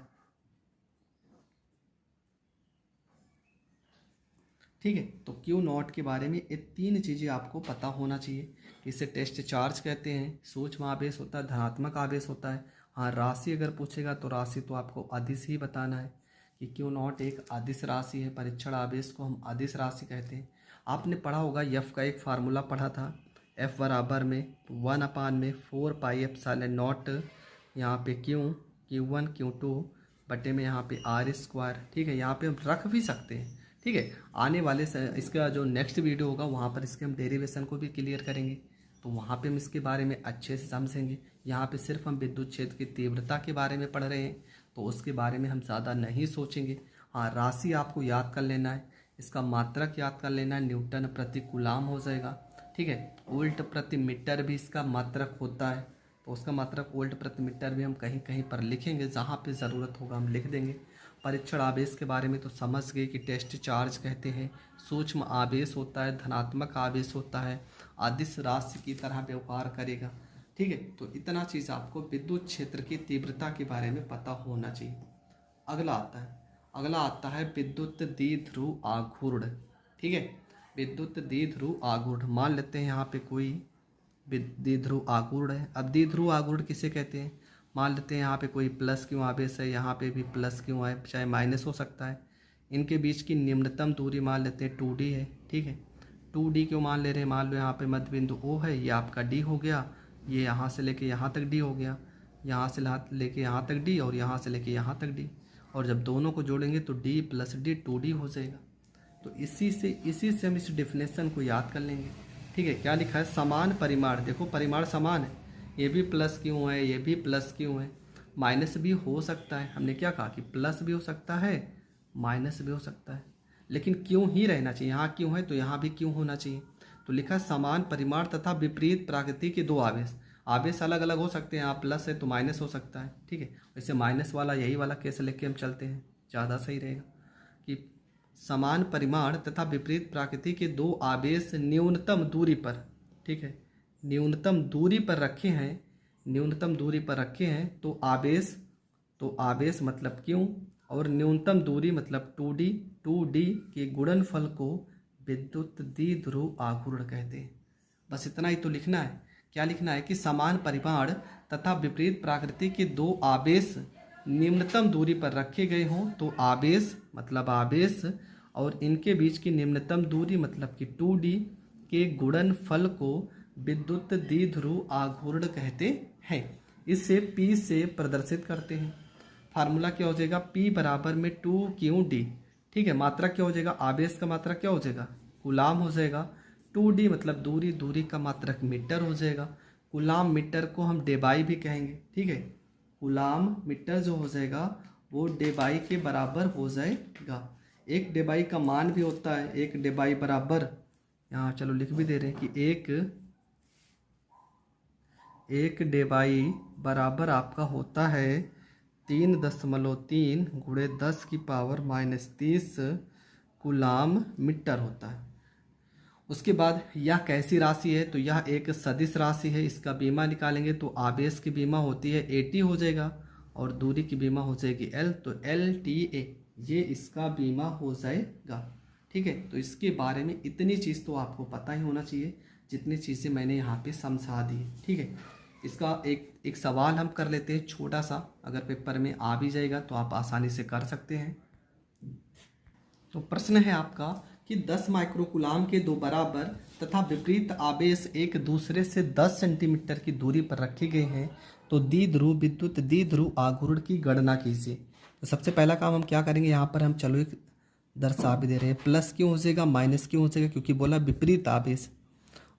ठीक है। तो क्यू नॉट के बारे में ये तीन चीज़ें आपको पता होना चाहिए। इसे टेस्ट चार्ज कहते हैं, सूक्ष्म आवेश होता है, धनात्मक आवेश होता है। हाँ, राशि अगर पूछेगा तो राशि तो आपको अदिश ही बताना है कि क्यू नॉट एक अदिश राशि है। परीक्षण आवेश को हम अदिश राशि कहते हैं। आपने पढ़ा होगा एफ का एक फार्मूला पढ़ा था, एफ बराबर में 1/4 पाई एप्सिलॉन नॉट, यहाँ पे Q1 Q2 बटे में यहाँ पे आर स्क्वायर, ठीक है। यहाँ पे हम रख भी सकते हैं, ठीक है। आने वाले इसका जो नेक्स्ट वीडियो होगा वहाँ पर इसके हम डेरिवेशन को भी क्लियर करेंगे। तो वहाँ पे हम इसके बारे में अच्छे से समझेंगे। यहाँ पे सिर्फ हम विद्युत क्षेत्र की तीव्रता के बारे में पढ़ रहे हैं, तो उसके बारे में हम ज़्यादा नहीं सोचेंगे। हाँ, राशि आपको याद कर लेना है, इसका मात्रक याद कर लेना है, न्यूटन प्रति कूलाम हो जाएगा। ठीक है, वोल्ट प्रति मीटर भी इसका मात्रक होता है, तो उसका मात्रक वोल्ट प्रति मीटर भी हम कहीं कहीं पर लिखेंगे, जहाँ पे ज़रूरत होगा हम लिख देंगे। परीक्षण आवेश के बारे में तो समझ गए कि टेस्ट चार्ज कहते हैं, सूक्ष्म आवेश होता है, धनात्मक आवेश होता है, अदिश राशि की तरह व्यवहार करेगा। ठीक है, तो इतना चीज़ आपको विद्युत क्षेत्र की तीव्रता के बारे में पता होना चाहिए। अगला आता है विद्युत द्विध्रुव आघूर्ण। ठीक है, विद्युत द्विध्रुव आघूर्ण मान लेते हैं यहाँ पे कोई द्विध्रुव आघूर्ण है। अब द्विध्रुव आघूर्ण किसे कहते हैं, मान लेते हैं यहाँ पे कोई प्लस क्यों आवेश है, यहाँ पे भी प्लस क्यों है, चाहे माइनस हो सकता है। इनके बीच की निम्नतम दूरी मान लेते हैं 2D है। ठीक है, 2D क्यों मान ले रहे हैं, मान लो यहाँ पे मध्य बिंदु O है, ये आपका D हो गया, ये यहाँ से लेके यहाँ तक D हो गया, यहाँ से लेके यहाँ तक D और यहाँ से लेके यहाँ तक D, और जब दोनों को जोड़ेंगे तो D + D 2D हो जाएगा। तो इसी से हम इस डेफिनेशन को याद कर लेंगे। ठीक है, क्या लिखा है, समान परिमाण, देखो परिमाण समान है, ये भी प्लस क्यों है, ये भी प्लस क्यों है, माइनस भी हो सकता है। हमने क्या कहा कि प्लस भी हो सकता है, माइनस भी हो सकता है, लेकिन क्यों ही रहना चाहिए, यहाँ क्यों है तो यहाँ भी क्यों होना चाहिए। तो लिखा समान परिमाण तथा विपरीत प्रकृति के दो आवेश अलग अलग हो सकते हैं, यहाँ प्लस है तो माइनस हो सकता है। ठीक है, वैसे माइनस वाला यही वाला केस लेके हम चलते हैं, ज़्यादा सही रहेगा कि समान परिमाण तथा विपरीत प्रकृति के दो आवेश न्यूनतम दूरी पर, ठीक है, न्यूनतम दूरी पर रखे हैं, तो आवेश मतलब क्यों, और न्यूनतम दूरी मतलब 2D के गुणनफल को विद्युत द्विध्रुव आघूर्ण कहते हैं। बस इतना ही तो लिखना है। क्या लिखना है कि समान परिमाण तथा विपरीत प्रकृति के दो आवेश निम्नतम दूरी पर रखे गए हों, तो आवेश मतलब आवेश और इनके बीच की निम्नतम दूरी मतलब कि 2D के गुणनफल को विद्युत द्विध्रुव आघूर्ण कहते हैं। इससे P से प्रदर्शित करते हैं। फार्मूला क्या हो जाएगा, P बराबर में 2QD। ठीक है, मात्रा क्या हो जाएगा, आवेश का मात्रा क्या हो जाएगा, कूलाम हो जाएगा। 2D मतलब दूरी का मात्रक मीटर हो जाएगा। कूलाम मीटर को हम डेबाई भी कहेंगे। ठीक है, कूलाम मीटर जो हो जाएगा वो डेबाई के बराबर हो जाएगा। एक डेबाई का मान भी होता है, एक डेबाई बराबर, यहाँ चलो लिख भी दे रहे हैं कि एक डेबाई बराबर आपका होता है 3.3 गुणे 10⁻³ कूलाम मीटर होता है। उसके बाद यह कैसी राशि है, तो यह एक सदिश राशि है। इसका बीमा निकालेंगे तो आवेश की बीमा होती है AT हो जाएगा और दूरी की बीमा हो जाएगी L, तो LTA ये इसका बीमा हो जाएगा। ठीक है, तो इसके बारे में इतनी चीज़ तो आपको पता ही होना चाहिए जितनी चीज़ें मैंने यहाँ पे समझा दी। ठीक है, इसका एक सवाल हम कर लेते हैं छोटा सा, अगर पेपर में आ भी जाएगा तो आप आसानी से कर सकते हैं। तो प्रश्न है आपका कि 10 माइक्रोकूलाम के दो बराबर तथा विपरीत आवेश एक दूसरे से 10 सेंटीमीटर की दूरी पर रखे गए हैं, तो विद्युत द्विध्रुव आघूर्ण की गणना कीजिए। तो सबसे पहला काम हम क्या करेंगे, यहाँ पर हम चलो एक दर्शा भी दे रहे हैं, प्लस क्यों हो जाएगा, माइनस क्यों हो जाएगा, क्योंकि बोला विपरीत आवेश।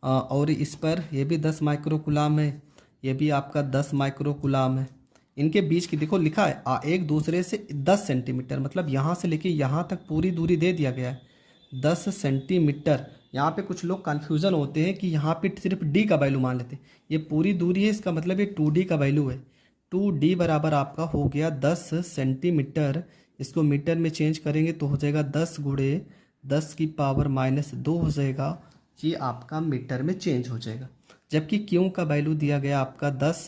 और इस पर यह भी 10 माइक्रोकूलाम है, ये भी आपका 10 माइक्रोकूलाम है। इनके बीच की देखो लिखा है एक दूसरे से 10 सेंटीमीटर, मतलब यहाँ से लेके यहाँ तक पूरी दूरी दे दिया गया है 10 सेंटीमीटर। यहाँ पे कुछ लोग कन्फ्यूज़न होते हैं कि यहाँ पे सिर्फ D का वैल्यू मान लेते हैं, ये पूरी दूरी है, इसका मतलब ये 2D का वैल्यू है। 2D बराबर आपका हो गया 10 सेंटीमीटर, इसको मीटर में चेंज करेंगे तो हो जाएगा 10 गुणे 10⁻² हो जाएगा, ये आपका मीटर में चेंज हो जाएगा। जबकि Q का वैल्यू दिया गया आपका 10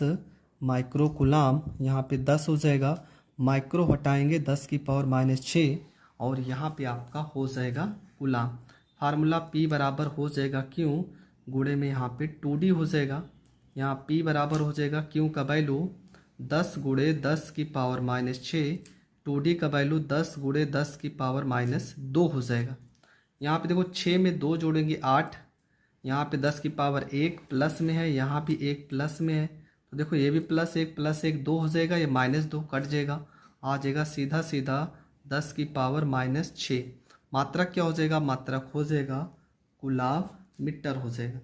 माइक्रोकूलाम, यहाँ पे 10 हो जाएगा, माइक्रो हटाएंगे 10⁻6 और यहाँ पे आपका हो जाएगा कूलाम। फार्मूला P बराबर हो जाएगा Q गुणे में यहाँ पे 2D हो जाएगा, यहाँ P बराबर हो जाएगा Q का वैल्यू 10 गुणे 10⁻6, 2D का वैल्यू 10 गुणे 10⁻² हो जाएगा। यहाँ पे देखो 6 में 2 जोड़ेंगे 8, यहाँ पे 10⁻1 प्लस में है, यहाँ भी 1 प्लस में है, तो देखो ये भी +1 2 हो जाएगा, ये -2 कट जाएगा, आ जाएगा सीधा 10⁻6। मात्रक क्या हो जाएगा, मात्रक हो जाएगा कूलाम मीटर हो जाएगा।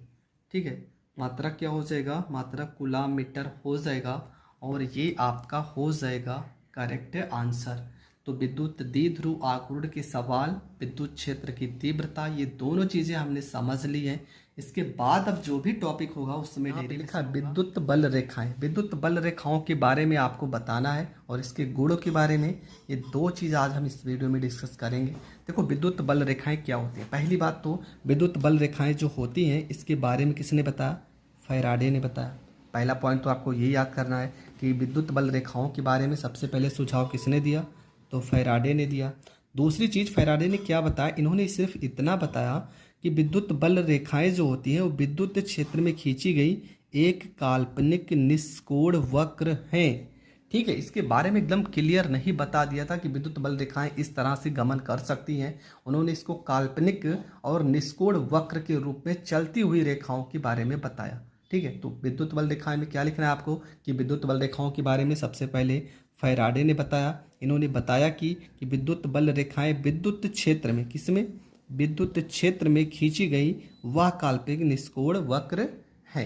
ठीक है, मात्रक क्या हो जाएगा, मात्रक कूलाम मीटर हो जाएगा और ये आपका हो जाएगा करेक्ट आंसर। तो विद्युत द्विध्रुव आघूर्ण के सवाल, विद्युत क्षेत्र की तीव्रता, ये दोनों चीज़ें हमने समझ ली हैं। इसके बाद अब जो भी टॉपिक होगा उसमें लिखा है विद्युत बल रेखाएं। विद्युत बल रेखाओं के बारे में आपको बताना है और इसके गुणों के बारे में। ये दो चीज़ आज हम इस वीडियो में डिस्कस करेंगे। देखो विद्युत बल रेखाएं क्या होती हैं। पहली बात तो विद्युत बल रेखाएं जो होती हैं इसके बारे में किसने बताया, फैराडे ने बताया। पहला पॉइंट तो आपको ये याद करना है कि विद्युत बल रेखाओं के बारे में सबसे पहले सुझाव किसने दिया, तो फैराडे ने दिया। दूसरी चीज़ फैराडे ने क्या बताया, इन्होंने सिर्फ इतना बताया कि विद्युत बल रेखाएं जो होती हैं वो विद्युत क्षेत्र में खींची गई एक काल्पनिक निष्कोण वक्र हैं। ठीक है, इसके बारे में एकदम क्लियर नहीं बता दिया था कि विद्युत बल रेखाएं इस तरह से गमन कर सकती हैं। उन्होंने इसको काल्पनिक और निष्कोण वक्र के रूप में चलती हुई रेखाओं के बारे में बताया। ठीक है, तो विद्युत बल रेखाएं में क्या लिखना है आपको कि विद्युत बल रेखाओं के बारे में सबसे पहले फैराडे ने बताया। इन्होंने बताया कि विद्युत बल रेखाएं विद्युत क्षेत्र में, किसमें, विद्युत क्षेत्र में खींची गई वह काल्पनिक निष्कोण वक्र है।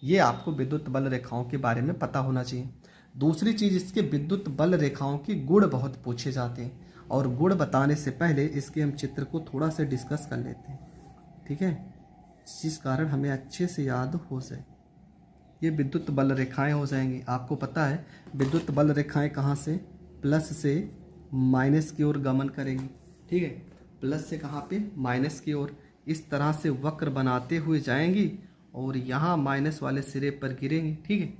ये आपको विद्युत बल रेखाओं के बारे में पता होना चाहिए। दूसरी चीज़, इसके विद्युत बल रेखाओं के गुण बहुत पूछे जाते हैं और गुण बताने से पहले इसके हम चित्र को थोड़ा सा डिस्कस कर लेते हैं। ठीक है, जिस कारण हमें अच्छे से याद हो जाए। ये विद्युत बल रेखाएं हो जाएंगी। आपको पता है विद्युत बल रेखाएं कहाँ से, प्लस से माइनस की ओर गमन करेंगी। ठीक है, प्लस से कहाँ पे, माइनस की ओर। इस तरह से वक्र बनाते हुए जाएंगी और यहाँ माइनस वाले सिरे पर गिरेंगी। ठीक है,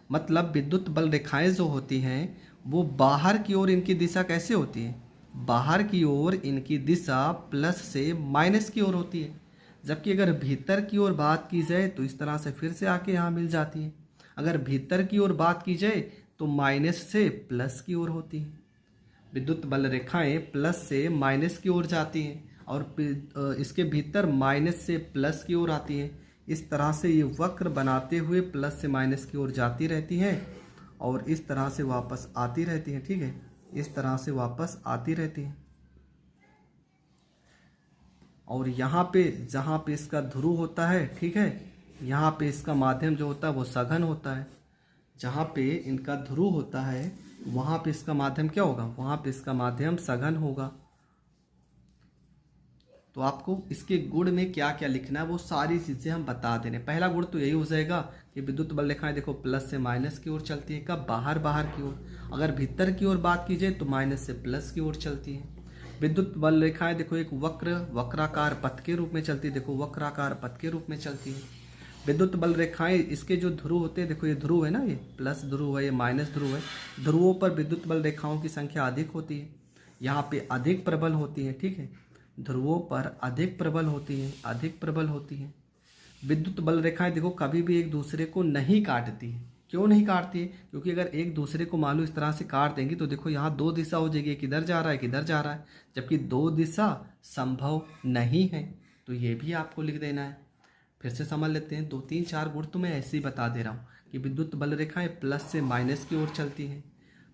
मतलब विद्युत बल रेखाएं जो होती हैं वो बाहर की ओर, इनकी दिशा कैसे होती है, बाहर की ओर इनकी दिशा प्लस से माइनस की ओर होती है। जबकि अगर भीतर की ओर बात की जाए तो इस तरह से फिर से आके यहाँ मिल जाती है। अगर भीतर की ओर बात की जाए तो माइनस से प्लस की ओर होती है। विद्युत बल रेखाएं प्लस से माइनस की ओर जाती हैं और इसके भीतर माइनस से प्लस की ओर आती हैं। इस तरह से ये वक्र बनाते हुए प्लस से माइनस की ओर जाती रहती हैं और इस तरह से वापस आती रहती हैं। ठीक है, इस तरह से वापस आती रहती हैं। और यहाँ पे जहाँ पे इसका ध्रुव होता है, ठीक है, यहाँ पे इसका माध्यम जो होता है वो सघन होता है। जहाँ पे इनका ध्रुव होता है वहाँ पे इसका माध्यम क्या होगा, वहाँ पे इसका माध्यम सघन होगा। तो आपको इसके गुण में क्या क्या लिखना है वो सारी चीज़ें हम बता दे रहे हैं। पहला गुण तो यही हो जाएगा कि विद्युत बल रेखाएं देखो प्लस से माइनस की ओर चलती है। कब, बाहर की ओर। अगर भीतर की ओर बात की जाए तो माइनस से प्लस की ओर चलती है। विद्युत बल रेखाएं देखो एक वक्राकार पथ के रूप में चलती है। देखो वक्राकार पथ के रूप में चलती है विद्युत बल रेखाएं। इसके जो ध्रुव होते हैं, देखो ये ध्रुव है ना, ये प्लस ध्रुव है, ये माइनस ध्रुव है। ध्रुवों पर विद्युत बल रेखाओं की संख्या अधिक होती है, यहाँ पे अधिक प्रबल होती है। ठीक है, ध्रुवों पर अधिक प्रबल होती है, अधिक प्रबल होती है। विद्युत बल रेखाएं देखो कभी भी एक दूसरे को नहीं काटती है। क्यों नहीं काटती है, क्योंकि अगर एक दूसरे को मान लो इस तरह से काट देंगी तो देखो यहाँ दो दिशा हो जाएगी, एक इधर जा रहा है, एक इधर जा रहा है, जबकि दो दिशा संभव नहीं है। तो ये भी आपको लिख देना है। फिर से समझ लेते हैं, 2 3 4 गुण तो मैं ऐसे ही बता दे रहा हूँ कि विद्युत बल रेखाएं प्लस से माइनस की ओर चलती हैं।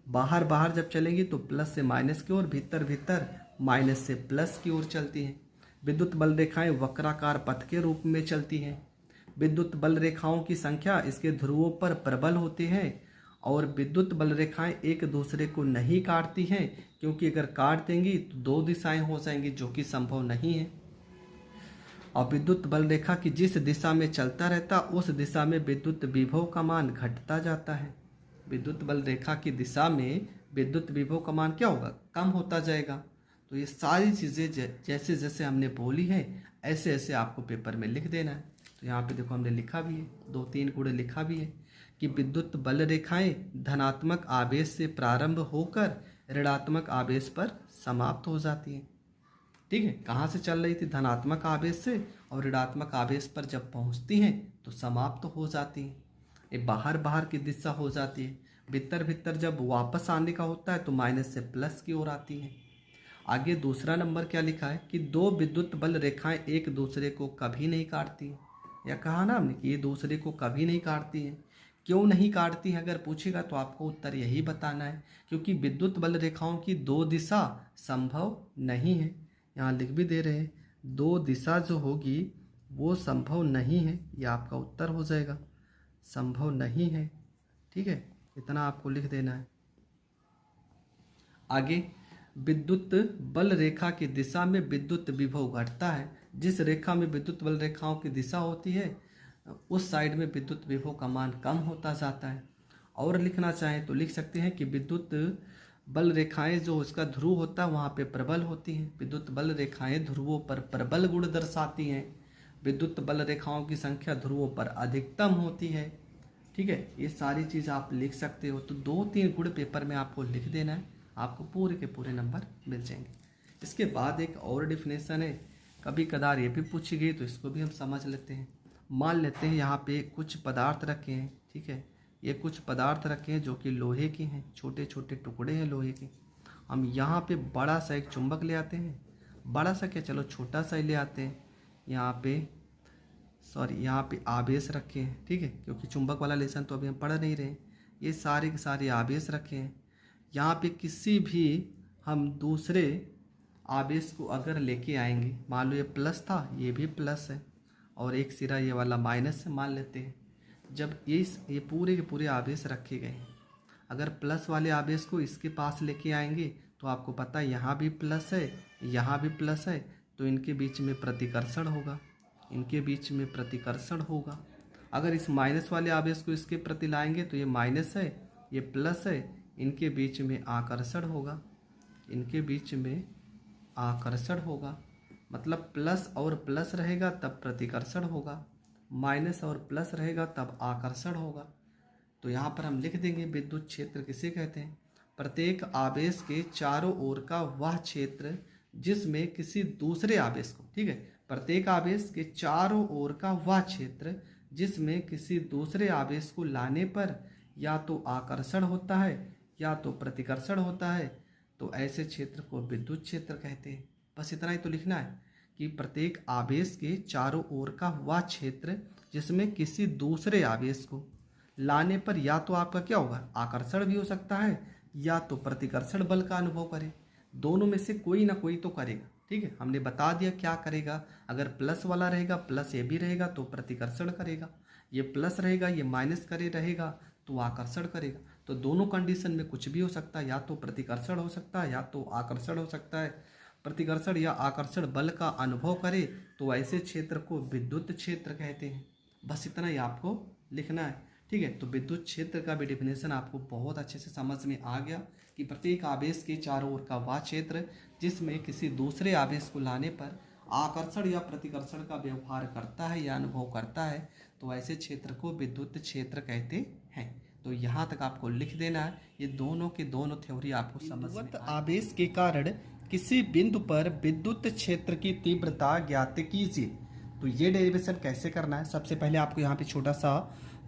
बाहर जब चलेंगी तो प्लस से माइनस की ओर, भीतर माइनस से प्लस की ओर चलती हैं। विद्युत बल रेखाएं वक्राकार पथ के रूप में चलती हैं। विद्युत बल रेखाओं की संख्या इसके ध्रुवों पर प्रबल होती है और विद्युत बल रेखाएं एक दूसरे को नहीं काटती हैं, क्योंकि अगर काट देंगी तो दो दिशाएं हो जाएंगी, जो कि संभव नहीं है। और विद्युत बल रेखा की जिस दिशा में चलता रहता उस दिशा में विद्युत विभव का मान घटता जाता है। विद्युत बल रेखा की दिशा में विद्युत विभव का मान क्या होगा, कम होता जाएगा। तो ये सारी चीज़ें जैसे जैसे हमने बोली है ऐसे ऐसे आपको पेपर में लिख देना है। तो यहाँ पे देखो हमने लिखा भी है, 2 3 गुण लिखा भी है कि विद्युत बल रेखाएं धनात्मक आवेश से प्रारंभ होकर ऋणात्मक आवेश पर समाप्त हो जाती हैं। ठीक है, कहाँ से चल रही थी, धनात्मक आवेश से, और ऋणात्मक आवेश पर जब पहुँचती हैं तो समाप्त हो जाती हैं। ये बाहर की दिशा हो जाती है। भीतर जब वापस आने का होता है तो माइनस से प्लस की ओर आती है। आगे दूसरा नंबर क्या लिखा है कि दो विद्युत बल रेखाएं एक दूसरे को कभी नहीं काटती। या कहा ना हमने कि ये दूसरे को कभी नहीं काटती हैं। क्यों नहीं काटती हैं अगर पूछेगा तो आपको उत्तर यही बताना है, क्योंकि विद्युत बल रेखाओं की दो दिशा संभव नहीं है। यहाँ लिख भी दे रहे हैं, दो दिशा जो होगी वो संभव नहीं है, ये आपका उत्तर हो जाएगा, संभव नहीं है। ठीक है, इतना आपको लिख देना है। आगे, विद्युत बल रेखा की दिशा में विद्युत विभव घटता है। जिस रेखा में विद्युत बल रेखाओं की दिशा होती है उस साइड में विद्युत विभव का मान कम होता जाता है। और लिखना चाहें तो लिख सकते हैं कि विद्युत बल रेखाएं जो उसका ध्रुव होता है वहाँ पे प्रबल होती हैं। विद्युत बल रेखाएं ध्रुवों पर प्रबल गुण दर्शाती हैं। विद्युत बल रेखाओं की संख्या ध्रुवों पर अधिकतम होती है। ठीक है, ये सारी चीज़ आप लिख सकते हो। तो 2-3 गुण पेपर में आपको लिख देना है, आपको पूरे के पूरे नंबर मिल जाएंगे। इसके बाद एक और डिफिनेशन है, कभी कदार ये भी पूछी गई तो इसको भी हम समझ लेते हैं। मान लेते हैं यहाँ पे कुछ पदार्थ रखे हैं। ठीक है, ये कुछ पदार्थ रखे हैं जो कि लोहे के हैं, छोटे छोटे टुकड़े हैं लोहे के। हम यहाँ पे बड़ा सा एक चुंबक ले आते हैं, बड़ा सा क्या, चलो छोटा सा ही ले आते हैं। यहाँ पे आवेश रखे हैं। ठीक है, क्योंकि चुंबक वाला लेसन तो अभी हम पढ़ नहीं रहे। ये सारे के सारे आवेश रखे हैं। यहाँ पे किसी भी हम दूसरे आवेश को अगर लेके आएंगे, मान लो ये प्लस था, ये भी प्लस है, और एक सिरा ये वाला माइनस है मान लेते हैं। जब ये पूरे के पूरे आवेश रखे गए हैं, अगर प्लस वाले आवेश को इसके पास लेके आएंगे तो आपको पता है यहाँ भी प्लस है, यहाँ भी प्लस है, तो इनके बीच में प्रतिकर्षण होगा, इनके बीच में प्रतिकर्षण होगा। अगर इस माइनस वाले आवेश को इसके प्रति लाएंगे तो ये माइनस है, ये प्लस है, इनके बीच में आकर्षण होगा, इनके बीच में आकर्षण होगा। मतलब प्लस और प्लस रहेगा तब प्रतिकर्षण होगा, माइनस और प्लस रहेगा तब आकर्षण होगा। तो यहाँ पर हम लिख देंगे विद्युत क्षेत्र किसे कहते हैं? प्रत्येक आवेश के चारों ओर का वह क्षेत्र जिसमें किसी दूसरे आवेश को, ठीक है, प्रत्येक आवेश के चारों ओर का वह क्षेत्र जिसमें किसी दूसरे आवेश को लाने पर या तो आकर्षण होता है या तो प्रतिकर्षण होता है, तो ऐसे क्षेत्र को विद्युत क्षेत्र कहते हैं। बस इतना ही तो लिखना है कि प्रत्येक आवेश के चारों ओर का वह क्षेत्र जिसमें किसी दूसरे आवेश को लाने पर या तो आपका क्या होगा, आकर्षण भी हो सकता है या तो प्रतिकर्षण बल का अनुभव करे। दोनों में से कोई ना कोई तो करेगा। ठीक है, हमने बता दिया क्या करेगा। अगर प्लस वाला रहेगा, प्लस ये भी रहेगा तो प्रतिकर्षण करेगा, ये प्लस रहेगा ये माइनस करे रहेगा तो आकर्षण करेगा। तो दोनों कंडीशन में कुछ भी हो सकता है, या तो प्रतिकर्षण हो सकता है या तो आकर्षण हो सकता है। प्रतिकर्षण या आकर्षण बल का अनुभव करे तो ऐसे क्षेत्र को विद्युत क्षेत्र कहते हैं। बस इतना ही आपको लिखना है। ठीक है, तो विद्युत क्षेत्र का भी डिफिनेशन आपको बहुत अच्छे से समझ में आ गया कि प्रत्येक आवेश के चारों ओर का वह क्षेत्र जिसमें किसी दूसरे आवेश को लाने पर आकर्षण या प्रतिकर्षण का व्यवहार करता है या अनुभव करता है, तो ऐसे क्षेत्र को विद्युत क्षेत्र कहते हैं। तो यहाँ तक आपको लिख देना है। ये दोनों के दोनों थ्योरी आपको समझ में आवेश के कारण किसी बिंदु पर विद्युत क्षेत्र की तीव्रता ज्ञात कीजिए। तो ये डेरिवेशन कैसे करना है, सबसे पहले आपको यहाँ पे छोटा सा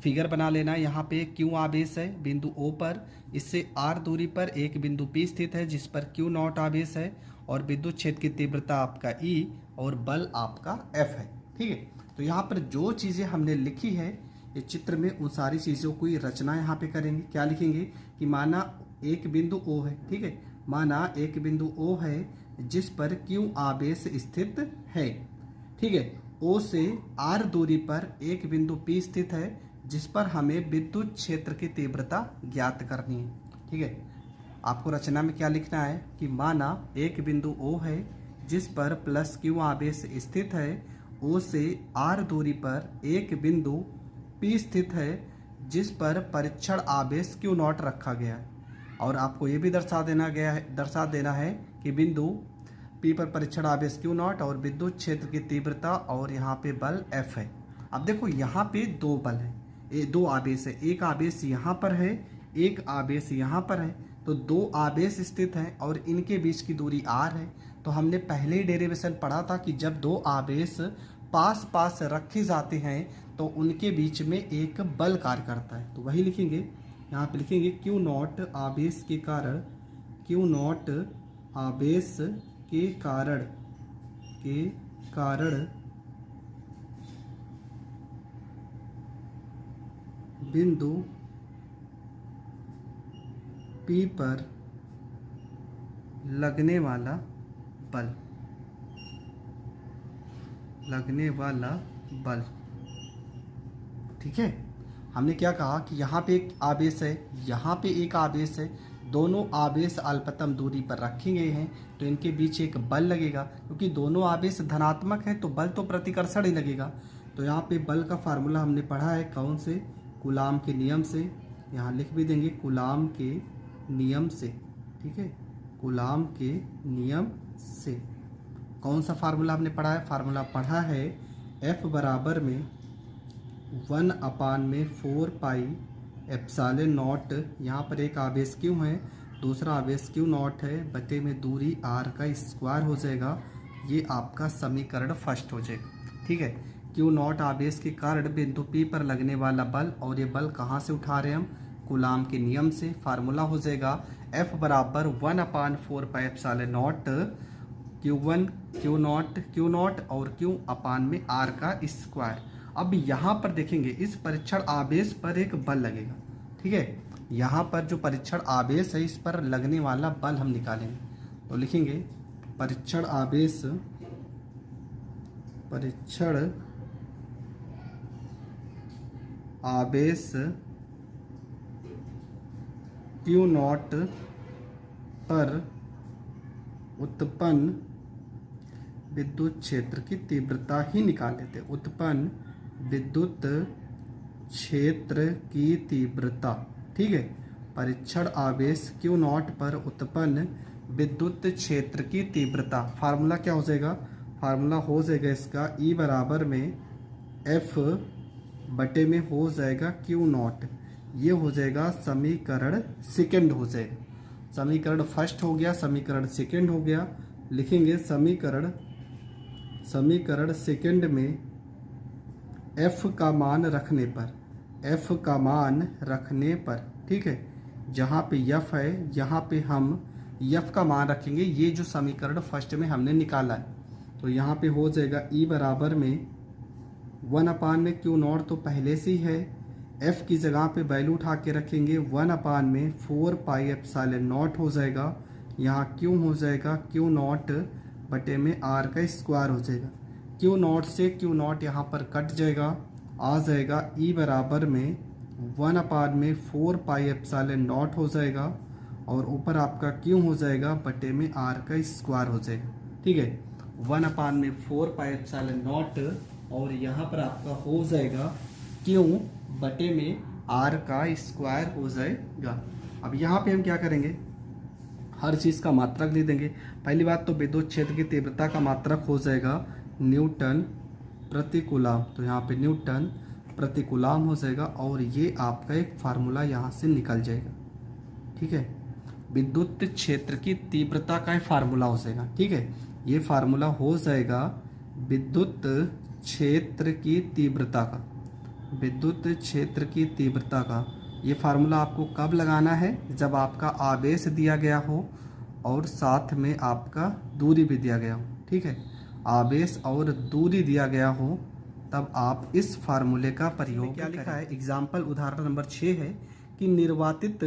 फिगर बना लेना है। यहाँ पे Q आवेश है बिंदु O पर, इससे R दूरी पर एक बिंदु P स्थित है जिस पर Q नॉट आवेश है, और विद्युत क्षेत्र की तीव्रता आपका E और बल आपका F है। ठीक है, तो यहाँ पर जो चीज़ें हमने लिखी है ये चित्र में, उन सारी चीज़ों को ही रचना यहाँ पे करेंगे। क्या लिखेंगे कि माना एक बिंदु O है। ठीक है, माना एक बिंदु O है जिस पर Q आवेश स्थित है। ठीक है, O से R दूरी पर एक बिंदु P स्थित है जिस पर हमें विद्युत क्षेत्र की तीव्रता ज्ञात करनी है। ठीक है, आपको रचना में क्या लिखना है कि माना एक बिंदु O है जिस पर प्लस Q आवेश स्थित है, O से R दूरी पर एक बिंदु P स्थित है जिस पर परीक्षण आवेश Q नॉट रखा गया है, और आपको ये भी दर्शा देना है कि बिंदु P पर परीक्षण आवेश Q नॉट और विद्युत क्षेत्र की तीव्रता और यहाँ पे बल F है। अब देखो यहाँ पे दो बल है, ये दो आवेश है, एक आवेश यहाँ पर है, एक आवेश यहाँ पर है, तो दो आवेश स्थित हैं और इनके बीच की दूरी r है। तो हमने पहले ही डेरिवेशन पढ़ा था कि जब दो आवेश पास पास रखे जाते हैं तो उनके बीच में एक बल कार्य करता है। तो वही लिखेंगे, यहाँ पे लिखेंगे Q नॉट आवेश के कारण, Q नॉट आवेश के कारण बिंदु P पर लगने वाला बल। ठीक है, हमने क्या कहा कि यहाँ पे एक आवेश है, यहाँ पे एक आवेश है, दोनों आवेश अल्पतम दूरी पर रखे गए हैं, तो इनके बीच एक बल लगेगा। क्योंकि दोनों आवेश धनात्मक है तो बल तो प्रतिकर्षण ही लगेगा। तो यहाँ पे बल का फार्मूला हमने पढ़ा है, कौन से? कूलाम के नियम से। यहाँ लिख भी देंगे कूलाम के नियम से। ठीक है, कूलाम के नियम से कौन सा फार्मूला हमने पढ़ा है? फार्मूला पढ़ा है F बराबर में 1/4 पाई एप्सिलॉन नॉट। यहाँ पर एक आवेश क्यों है, दूसरा आवेश क्यों नॉट है, बटे में दूरी r का स्क्वायर हो जाएगा। ये आपका समीकरण फर्स्ट हो जाएगा। ठीक है, क्यू नॉट आवेश के कारण बिंदु P पर लगने वाला बल, और ये बल कहाँ से उठा रहे हैं हम? कूलाम के नियम से। फार्मूला हो जाएगा F बराबर 1/4 pi epsilon not Q1 Q not और Q अपान में R का स्क्वायर। अब यहाँ पर देखेंगे इस परीक्षण आवेश पर एक बल लगेगा। ठीक है, यहाँ पर जो परीक्षण आवेश है इस पर लगने वाला बल हम निकालेंगे। तो लिखेंगे परीक्षण आवेश Q नॉट पर उत्पन्न विद्युत क्षेत्र की तीव्रता ही निकाल लेते। उत्पन्न विद्युत क्षेत्र की तीव्रता। ठीक है, परीक्षण आवेश Q नॉट पर उत्पन्न विद्युत क्षेत्र की तीव्रता। फार्मूला क्या हो जाएगा? फार्मूला हो जाएगा इसका E बराबर में F बटे में हो जाएगा Q नॉट। ये हो जाएगा समीकरण सेकंड हो जाएगा। समीकरण फर्स्ट हो गया, समीकरण सेकंड हो गया। लिखेंगे समीकरण सेकंड में F का मान रखने पर, ठीक है, जहाँ पे F है यहाँ पे हम F का मान रखेंगे। ये जो समीकरण फर्स्ट में हमने निकाला है, तो यहाँ पे हो जाएगा E बराबर में 1/Q नॉट तो पहले से ही है, F की जगह पे वैल्यू उठा के रखेंगे 1/4 पाई एप्सिलॉन नॉट हो जाएगा। यहाँ Q हो जाएगा Q नॉट बटे में R का स्क्वायर हो जाएगा। Q नॉट से Q नॉट यहाँ पर कट जाएगा, आ जाएगा E बराबर में 1/4 पाई एप्सिलॉन नॉट हो जाएगा, और ऊपर आपका Q हो जाएगा बटे में R का स्क्वायर हो जाएगा। ठीक है, 1/4 पाई एप्सिलॉन नॉट, और यहाँ पर आपका हो जाएगा Q बटे में R का स्क्वायर हो जाएगा। अब यहाँ पे हम क्या करेंगे, हर चीज़ का मात्रक दे देंगे। पहली बात तो विद्युत क्षेत्र की तीव्रता का मात्रक हो जाएगा न्यूटन प्रति कूलाम, तो यहाँ पे न्यूटन प्रति कूलाम हो जाएगा, और ये आपका एक फार्मूला यहाँ से निकल जाएगा। ठीक है, विद्युत क्षेत्र की तीव्रता का फार्मूला हो जाएगा। ठीक है, ये फार्मूला हो जाएगा विद्युत क्षेत्र की तीव्रता का, विद्युत क्षेत्र की तीव्रता का। ये फार्मूला आपको कब लगाना है? जब आपका आवेश दिया गया हो और साथ में आपका दूरी भी दिया गया हो। ठीक है, आवेश और दूरी दिया गया हो तब आप इस फार्मूले का प्रयोग। क्या लिखा है? एग्जाम्पल उदाहरण नंबर 6 है कि निर्वातित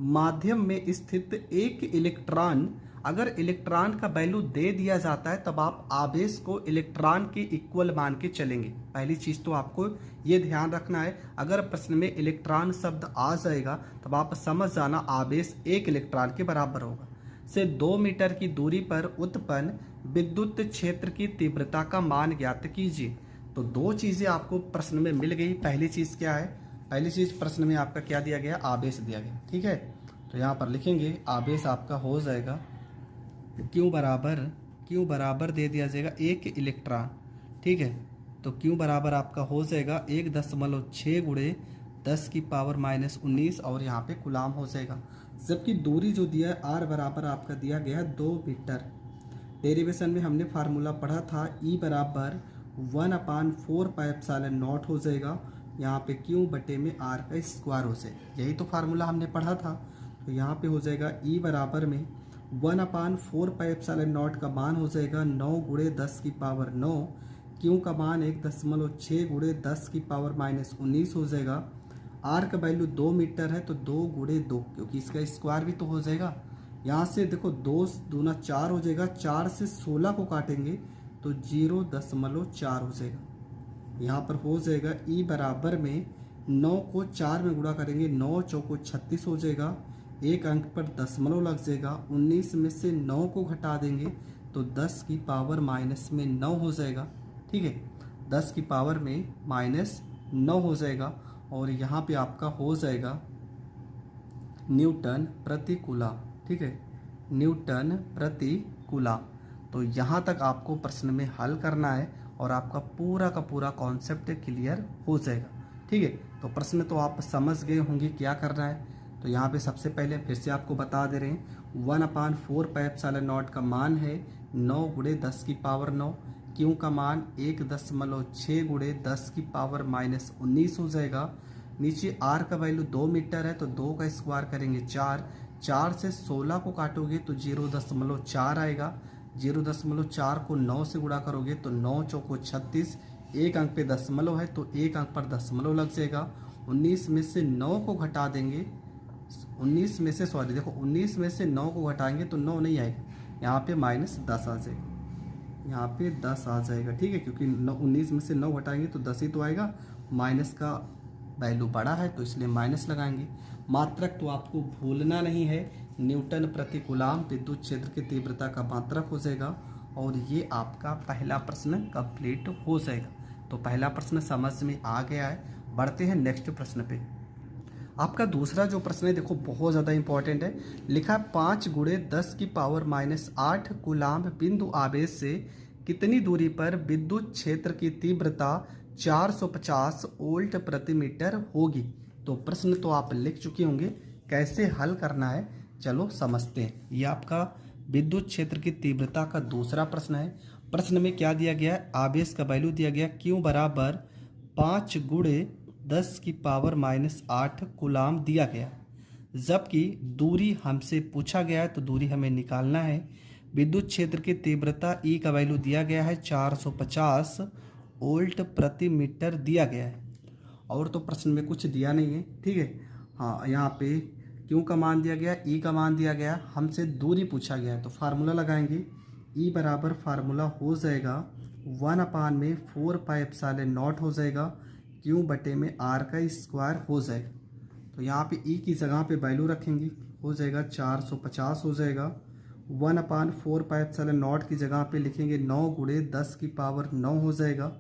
माध्यम में स्थित एक इलेक्ट्रॉन, अगर इलेक्ट्रॉन का वैल्यू दे दिया जाता है तब आप आवेश को इलेक्ट्रॉन के इक्वल मान के चलेंगे। पहली चीज़ तो आपको ये ध्यान रखना है, अगर प्रश्न में इलेक्ट्रॉन शब्द आ जाएगा तब आप समझ जाना आवेश एक इलेक्ट्रॉन के बराबर होगा। से 2 मीटर की दूरी पर उत्पन्न विद्युत क्षेत्र की तीव्रता का मान ज्ञात कीजिए। तो दो चीज़ें आपको प्रश्न में मिल गई। पहली चीज़ क्या है? पहली चीज़ प्रश्न में आपका क्या दिया गया? आवेश दिया गया। ठीक है, तो यहाँ पर लिखेंगे आवेश आपका हो जाएगा Q बराबर दे दिया जाएगा एक इलेक्ट्रॉन। ठीक है, तो Q बराबर आपका हो जाएगा 1.6 × 10⁻⁻19, और यहाँ पे कूलाम हो जाएगा। जबकि दूरी जो दिया है R बराबर आपका दिया गया है 2 मीटर। डेरिवेशन में हमने फार्मूला पढ़ा था E बराबर 1/4 पाई एप्सिलॉन नॉट हो जाएगा, यहाँ पे Q बटे में R का स्क्वायर हो जाएगा। यही तो फार्मूला हमने पढ़ा था। तो यहाँ पे हो जाएगा E बराबर में 1/4 पाई एप्सिलॉन नॉट का मान हो जाएगा 9 × 10⁻9, Q का मान 1.6 × 10⁻⁻19 हो जाएगा। R का वैल्यू 2 मीटर है तो 2 × 2, क्योंकि इसका स्क्वायर भी तो हो जाएगा। यहाँ से देखो 2 दूना 4 हो जाएगा, 4 से 16 को काटेंगे तो 0.4 हो जाएगा। यहाँ पर हो जाएगा ई बराबर में 9 को 4 में गुणा करेंगे, 9 चौको 36 हो जाएगा, एक अंक पर दशमलव लग जाएगा, 19 में से 9 को घटा देंगे तो 10 की पावर माइनस में 9 हो जाएगा। ठीक है, 10 की पावर में माइनस 9 हो जाएगा और यहाँ पे आपका हो जाएगा न्यूटन प्रति कूलम। ठीक है, न्यूटन प्रति कूलम। तो यहाँ तक आपको प्रश्न में हल करना है और आपका पूरा का पूरा कॉन्सेप्ट क्लियर हो जाएगा। ठीक है, तो प्रश्न तो आप समझ गए होंगे क्या करना है। तो यहाँ पे सबसे पहले फिर से आपको बता दे रहे हैं 1/4πε0 का मान है 9 गुणे 10 की पावर 9, क्यू का मान 1.6 गुणे 10 की पावर माइनस 19 हो जाएगा। नीचे आर का वैल्यू 2 मीटर है तो 2 का स्क्वायर करेंगे 4, 4 से 16 को काटोगे तो 0.4 आएगा, 0.4 को 9 से गुणा करोगे तो 9 चौको 36, एक अंक पे दशमलव है तो एक अंक पर दशमलव लग जाएगा। 19 में से 9 को घटा देंगे, 19 में से 9 को घटाएंगे तो 9 नहीं आएगा, यहाँ पे माइनस 10 आ जाएगा, यहाँ पे 10 आ जाएगा। ठीक है, क्योंकि 19 में से 9 घटाएंगे तो 10 ही तो आएगा, माइनस का वैल्यू बड़ा है तो इसलिए माइनस लगाएंगे। मात्रक तो आपको भूलना नहीं है, न्यूटन प्रति कूलम विद्युत क्षेत्र की तीव्रता का मात्रक हो जाएगा और ये आपका पहला प्रश्न कंप्लीट हो जाएगा। तो पहला प्रश्न समझ में आ गया है। बढ़ते हैं नेक्स्ट प्रश्न पे। आपका दूसरा जो प्रश्न है देखो बहुत ज़्यादा इंपॉर्टेंट है। लिखा 5 गुणे 10 की पावर माइनस 8 कूलम बिंदु आवेश से कितनी दूरी पर विद्युत क्षेत्र की तीव्रता 450 वोल्ट प्रति मीटर होगी। तो प्रश्न तो आप लिख चुके होंगे, कैसे हल करना है चलो समझते हैं। ये आपका विद्युत क्षेत्र की तीव्रता का दूसरा प्रश्न है। प्रश्न में क्या दिया गया है, आवेश का वैल्यू दिया गया Q बराबर 5 गुणे 10 की पावर माइनस 8 कूलम दिया गया, जबकि दूरी हमसे पूछा गया है तो दूरी हमें निकालना है। विद्युत क्षेत्र की तीव्रता E का वैल्यू दिया गया है 450 वोल्ट प्रति मीटर दिया गया है और तो प्रश्न में कुछ दिया नहीं है। ठीक है, हाँ यहाँ पे Q का मान दिया गया, E का मान दिया गया, हमसे दूरी पूछा गया है तो फार्मूला लगाएंगे। E बराबर फार्मूला हो जाएगा 1/4πε0 हो जाएगा, Q बटे में R का स्क्वायर हो जाएगा। तो यहाँ पे E की जगह पे वैल्यू रखेंगे, हो जाएगा 450 हो जाएगा। 1/4πε0 की जगह पे लिखेंगे 9 गुणे 10 की पावर 9 हो जाएगा।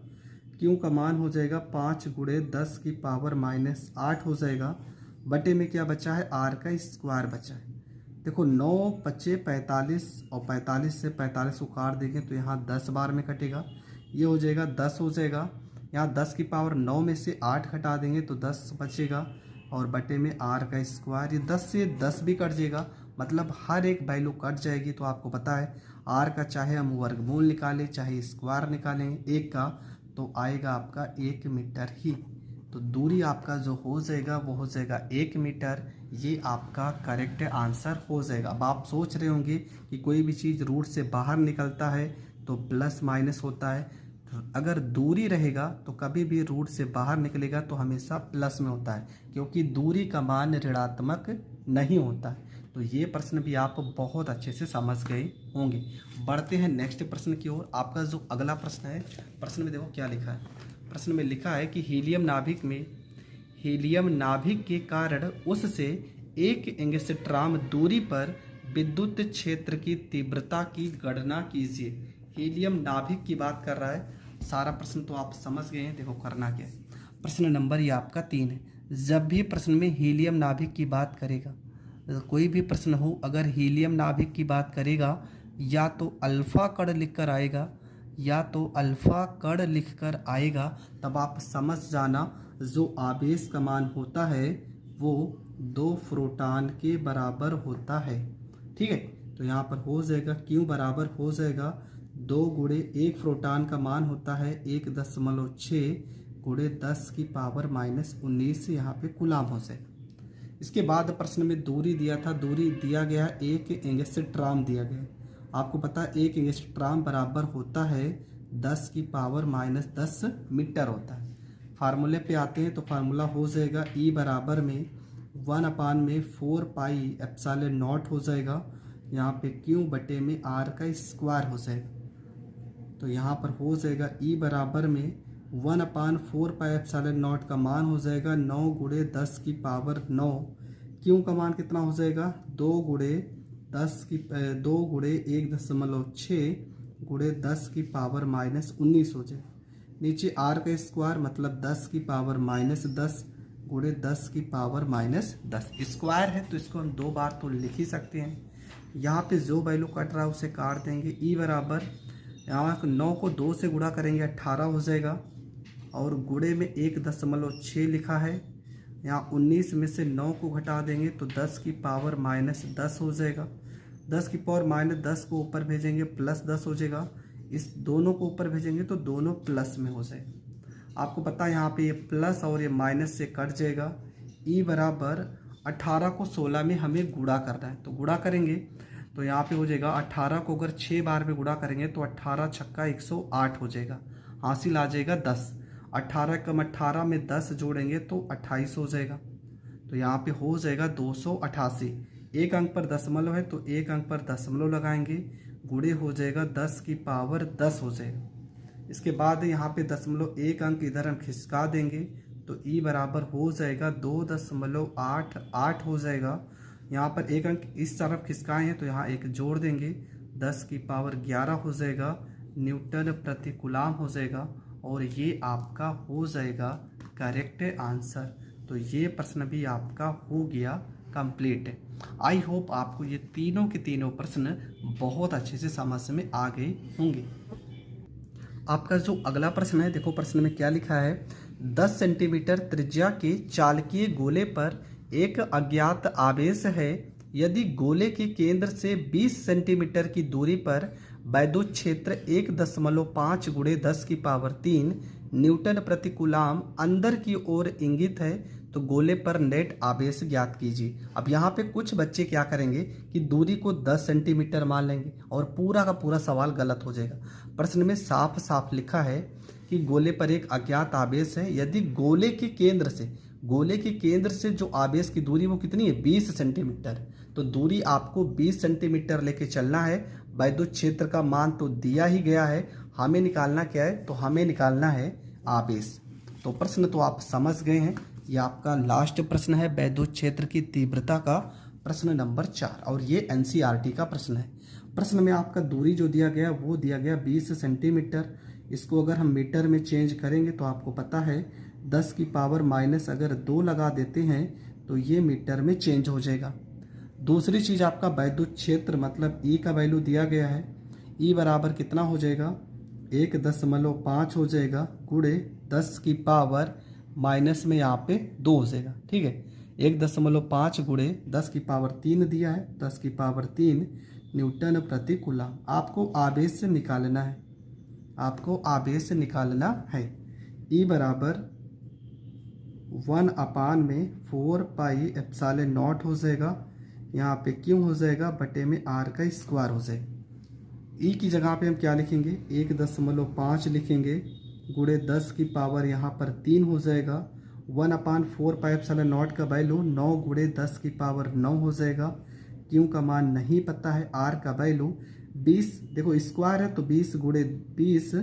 Q का मान हो जाएगा 5 गुणे 10 की पावर माइनस 8 हो जाएगा। बटे में क्या बचा है, R का स्क्वायर बचा है। देखो 9 बचे 45 और 45 से 45 को काट देंगे तो यहाँ 10 बार में कटेगा, ये हो जाएगा 10 हो जाएगा। यहाँ 10 की पावर 9 में से 8 घटा देंगे तो 10 बचेगा और बटे में R का स्क्वायर, ये 10 से 10 भी कट जाएगा, मतलब हर एक वैल्यू कट जाएगी। तो आपको पता है R का चाहे हम वर्गमूल निकालें चाहे स्क्वायर निकालें एक का, तो आएगा आपका 1 मीटर ही। तो दूरी आपका जो हो जाएगा वो हो जाएगा 1 मीटर। ये आपका करेक्ट आंसर हो जाएगा। अब आप सोच रहे होंगे कि कोई भी चीज़ रूट से बाहर निकलता है तो प्लस माइनस होता है, अगर दूरी रहेगा तो कभी भी रूट से बाहर निकलेगा तो हमेशा प्लस में होता है, क्योंकि दूरी का मान ऋणात्मक नहीं होता है। तो ये प्रश्न भी आप बहुत अच्छे से समझ गए होंगे। बढ़ते हैं नेक्स्ट प्रश्न की ओर। आपका जो अगला प्रश्न है, प्रश्न में देखो क्या लिखा है। प्रश्न में लिखा है कि हीलियम नाभिक के कारण उससे 1 एंगस्ट्रॉम दूरी पर विद्युत क्षेत्र की तीव्रता की गणना कीजिए। हीलियम नाभिक की बात कर रहा है। सारा प्रश्न तो आप समझ गए हैं। देखो करना क्या है। प्रश्न नंबर ये आपका 3 है। जब भी प्रश्न में हीलियम नाभिक की बात करेगा, कोई भी प्रश्न हो अगर हीलियम नाभिक की बात करेगा, या तो अल्फा कण लिखकर आएगा या तो अल्फा कण लिखकर आएगा, तब आप समझ जाना जो आवेश का मान होता है वो 2 प्रोटॉन के बराबर होता है। ठीक है, तो यहाँ पर हो जाएगा Q बराबर हो जाएगा 2 गुणे 1 प्रोटॉन का मान होता है 1.6 गुणे 10 की पावर माइनस 19, यहाँ पे कूलम हो जाएगा। इसके बाद प्रश्न में दूरी दिया था, दूरी दिया गया 1 एंगस्ट्रॉम दिया गया। आपको पता है 1 एंगस्ट्रॉम बराबर होता है 10 की पावर माइनस 10 मीटर होता है। फार्मूले पे आते हैं तो फार्मूला हो जाएगा E बराबर में 1/4πε0 हो जाएगा, यहाँ पे Q बटे में R का स्क्वायर हो जाएगा। तो यहाँ पर हो जाएगा E बराबर में 1/4πε0 का मान हो जाएगा 9 गुणे 10 की पावर 9। क्यों का मान कितना हो जाएगा 2 गुणे 1.6 गुणे 10 की पावर -19 हो जाएगा। नीचे r का स्क्वायर मतलब 10 की पावर -10 गुणे 10 की पावर -10 स्क्वायर है, तो इसको हम 2 बार तो लिख ही सकते हैं। यहाँ पे जो वैल्यू कट रहा है उसे काट देंगे। ई बराबर यहाँ 9 को 2 से गुणा करेंगे 18 हो जाएगा, और गुणे में 1.6 लिखा है। यहाँ 19 में से 9 को घटा देंगे तो 10 की पावर -10 हो जाएगा। 10 की पावर -10 को ऊपर भेजेंगे +10 हो जाएगा। इस दोनों को ऊपर भेजेंगे तो दोनों प्लस में हो जाएगा। आपको पता है यहाँ पे ये प्लस और ये माइनस से कट जाएगा। ई बराबर 18 को 16 में हमें गुणा करना है, तो गुणा करेंगे तो यहाँ पे हो जाएगा 18 को अगर 6 बार में गुणा करेंगे तो 18 छक्का 108 हो जाएगा, हासिल आ जाएगा 10। 18 कम 18 में 10 जोड़ेंगे तो 28 हो जाएगा, तो यहाँ पे हो जाएगा 288। एक अंक पर दशमलव है तो एक अंक पर दशमलव लगाएंगे, गुणे हो जाएगा 10 की पावर 10 हो जाएगा। इसके बाद यहाँ पे दशमलव एक अंक इधर हम खिसका देंगे तो ई बराबर हो जाएगा 2.88 हो जाएगा। यहाँ पर एक अंक इस तरफ खिसकाए हैं तो यहाँ एक जोड़ देंगे, 10 की पावर 11 हो जाएगा, न्यूटन प्रति कूलाम हो जाएगा, और ये आपका हो जाएगा करेक्ट आंसर। तो ये प्रश्न भी आपका हो गया कंप्लीट। आई होप आपको ये तीनों के तीनों प्रश्न बहुत अच्छे से समझ में आ गए होंगे। आपका जो अगला प्रश्न है, देखो प्रश्न में क्या लिखा है। 10 सेंटीमीटर त्रिज्या के चालकीय गोले पर एक अज्ञात आवेश है। यदि गोले के केंद्र से 20 सेंटीमीटर की दूरी पर वैद्युत क्षेत्र 1.5 गुणे 10 की पावर 3 न्यूटन प्रति कूलाम अंदर की ओर इंगित है, तो गोले पर नेट आवेश ज्ञात कीजिए। अब यहाँ पे कुछ बच्चे क्या करेंगे कि दूरी को 10 सेंटीमीटर मान लेंगे और पूरा का पूरा सवाल गलत हो जाएगा। प्रश्न में साफ साफ लिखा है कि गोले पर एक अज्ञात आवेश है। यदि गोले के केंद्र से जो आवेश की दूरी वो कितनी है 20 सेंटीमीटर, तो दूरी आपको 20 सेंटीमीटर लेके चलना है। वैद्युत क्षेत्र का मान तो दिया ही गया है, हमें निकालना क्या है, तो हमें निकालना है आवेश। तो प्रश्न तो आप समझ गए हैं। ये आपका लास्ट प्रश्न है वैद्युत क्षेत्र की तीव्रता का, प्रश्न नंबर 4, और ये एनसीईआरटी का प्रश्न है। प्रश्न में आपका दूरी जो दिया गया वो दिया गया 20 सेंटीमीटर। इसको अगर हम मीटर में चेंज करेंगे तो आपको पता है 10 की पावर माइनस अगर 2 लगा देते हैं तो ये मीटर में चेंज हो जाएगा। दूसरी चीज़ आपका वैद्युत क्षेत्र मतलब ई का वैल्यू दिया गया है। ई बराबर कितना हो जाएगा 1.5 हो जाएगा, गुणे 10 की पावर माइनस में यहाँ पे 2 हो जाएगा। ठीक है, 1.5 गुणे 10 की पावर 3 दिया है, 10 की पावर 3 न्यूटन प्रति कूलाम। आपको आवेश से निकालना है, ई बराबर 1/4πε0 हो जाएगा। यहाँ पे क्यों हो जाएगा बटे में r का स्क्वायर हो जाएगा। ई की जगह पे हम क्या लिखेंगे 1.5 लिखेंगे, गुणे 10 की पावर यहाँ पर 3 हो जाएगा। 1/4πε0 का वैल्यू 9 गुणे 10 की पावर 9 हो जाएगा। क्यों का मान नहीं पता है, r का वैल्यू 20, देखो स्क्वायर है तो 20 गुणे 20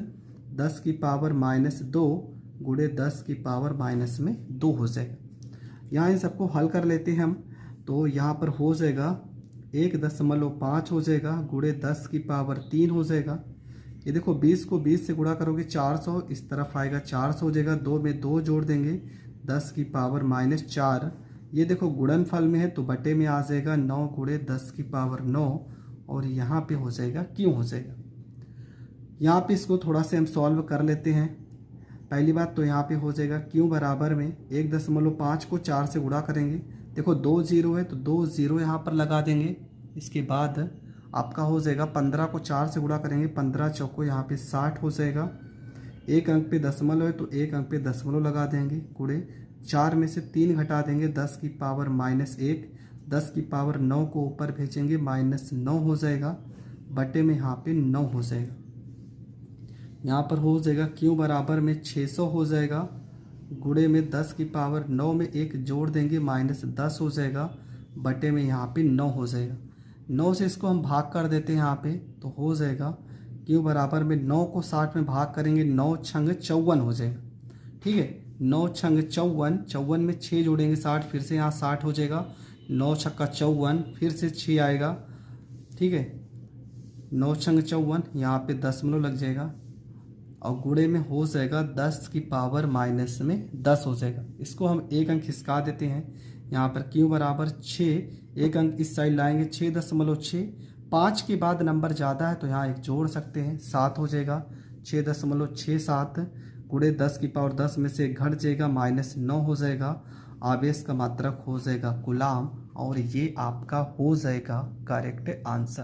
10 की पावर -2 गुणे 10 की पावर -2 हो जाएगा। यहाँ इन सबको हल कर लेते हैं हम, तो यहाँ पर हो जाएगा 1.5 हो जाएगा, गुणे 10 की पावर 3 हो जाएगा। ये देखो 20 को 20 से गुणा करोगे 400, इस तरफ आएगा 400 हो जाएगा, 2 में 2 जोड़ देंगे 10 की पावर -4। ये देखो गुणनफल में है तो बटे में आ जाएगा 9 गुणे 10 की पावर 9, और यहाँ पे हो जाएगा क्यों हो जाएगा। यहाँ पे इसको थोड़ा से हम सॉल्व कर लेते हैं। पहली बात तो यहाँ पे हो जाएगा क्यों बराबर में 1.5 को 4 से गुणा करेंगे, देखो 2 0 है तो 2 0 यहाँ पर लगा देंगे। इसके बाद आपका हो जाएगा 15 को 4 से गुणा करेंगे, 15 चौको यहाँ पे 60 हो जाएगा। एक अंक पे दशमलव है तो एक अंक पे दशमलव लगा देंगे, गुणे 4 में से 3 घटा देंगे 10 की पावर -1, 10 की पावर 9 को ऊपर भेजेंगे -9 हो जाएगा, बटे में यहाँ पे 9 हो जाएगा। यहाँ पर हो जाएगा क्यों बराबर में 600 हो जाएगा, गुणे में 10 की पावर 9 में 1 जोड़ देंगे -10 हो जाएगा, बटे में यहाँ पे 9 हो जाएगा। 9 से इसको हम भाग कर देते हैं यहाँ पे, तो हो जाएगा क्यू बराबर में 9 को 60 में भाग करेंगे, 9 छंग 54 हो जाएगा। ठीक है, 9 छंग 54, 54 में 6 जोड़ेंगे 60, फिर से यहाँ 60 हो जाएगा। 9 छक्का 54, फिर से 6 आएगा। ठीक है, 9 छंग 54, यहाँ पे दशमलव लग जाएगा और गुणे में हो जाएगा 10 की पावर माइनस में 10 हो जाएगा। इसको हम एक अंक खिसका देते हैं। यहाँ पर क्यू बराबर 6, एक अंक इस साइड लाएंगे 6.6। 5 के बाद नंबर ज़्यादा है तो यहाँ एक जोड़ सकते हैं, 7 हो जाएगा। 6.67 गुणे 10 की पावर 10 में से घट जाएगा, -9 हो जाएगा। आवेश का मात्रक हो जाएगा कूलाम और ये आपका हो जाएगा करेक्ट आंसर।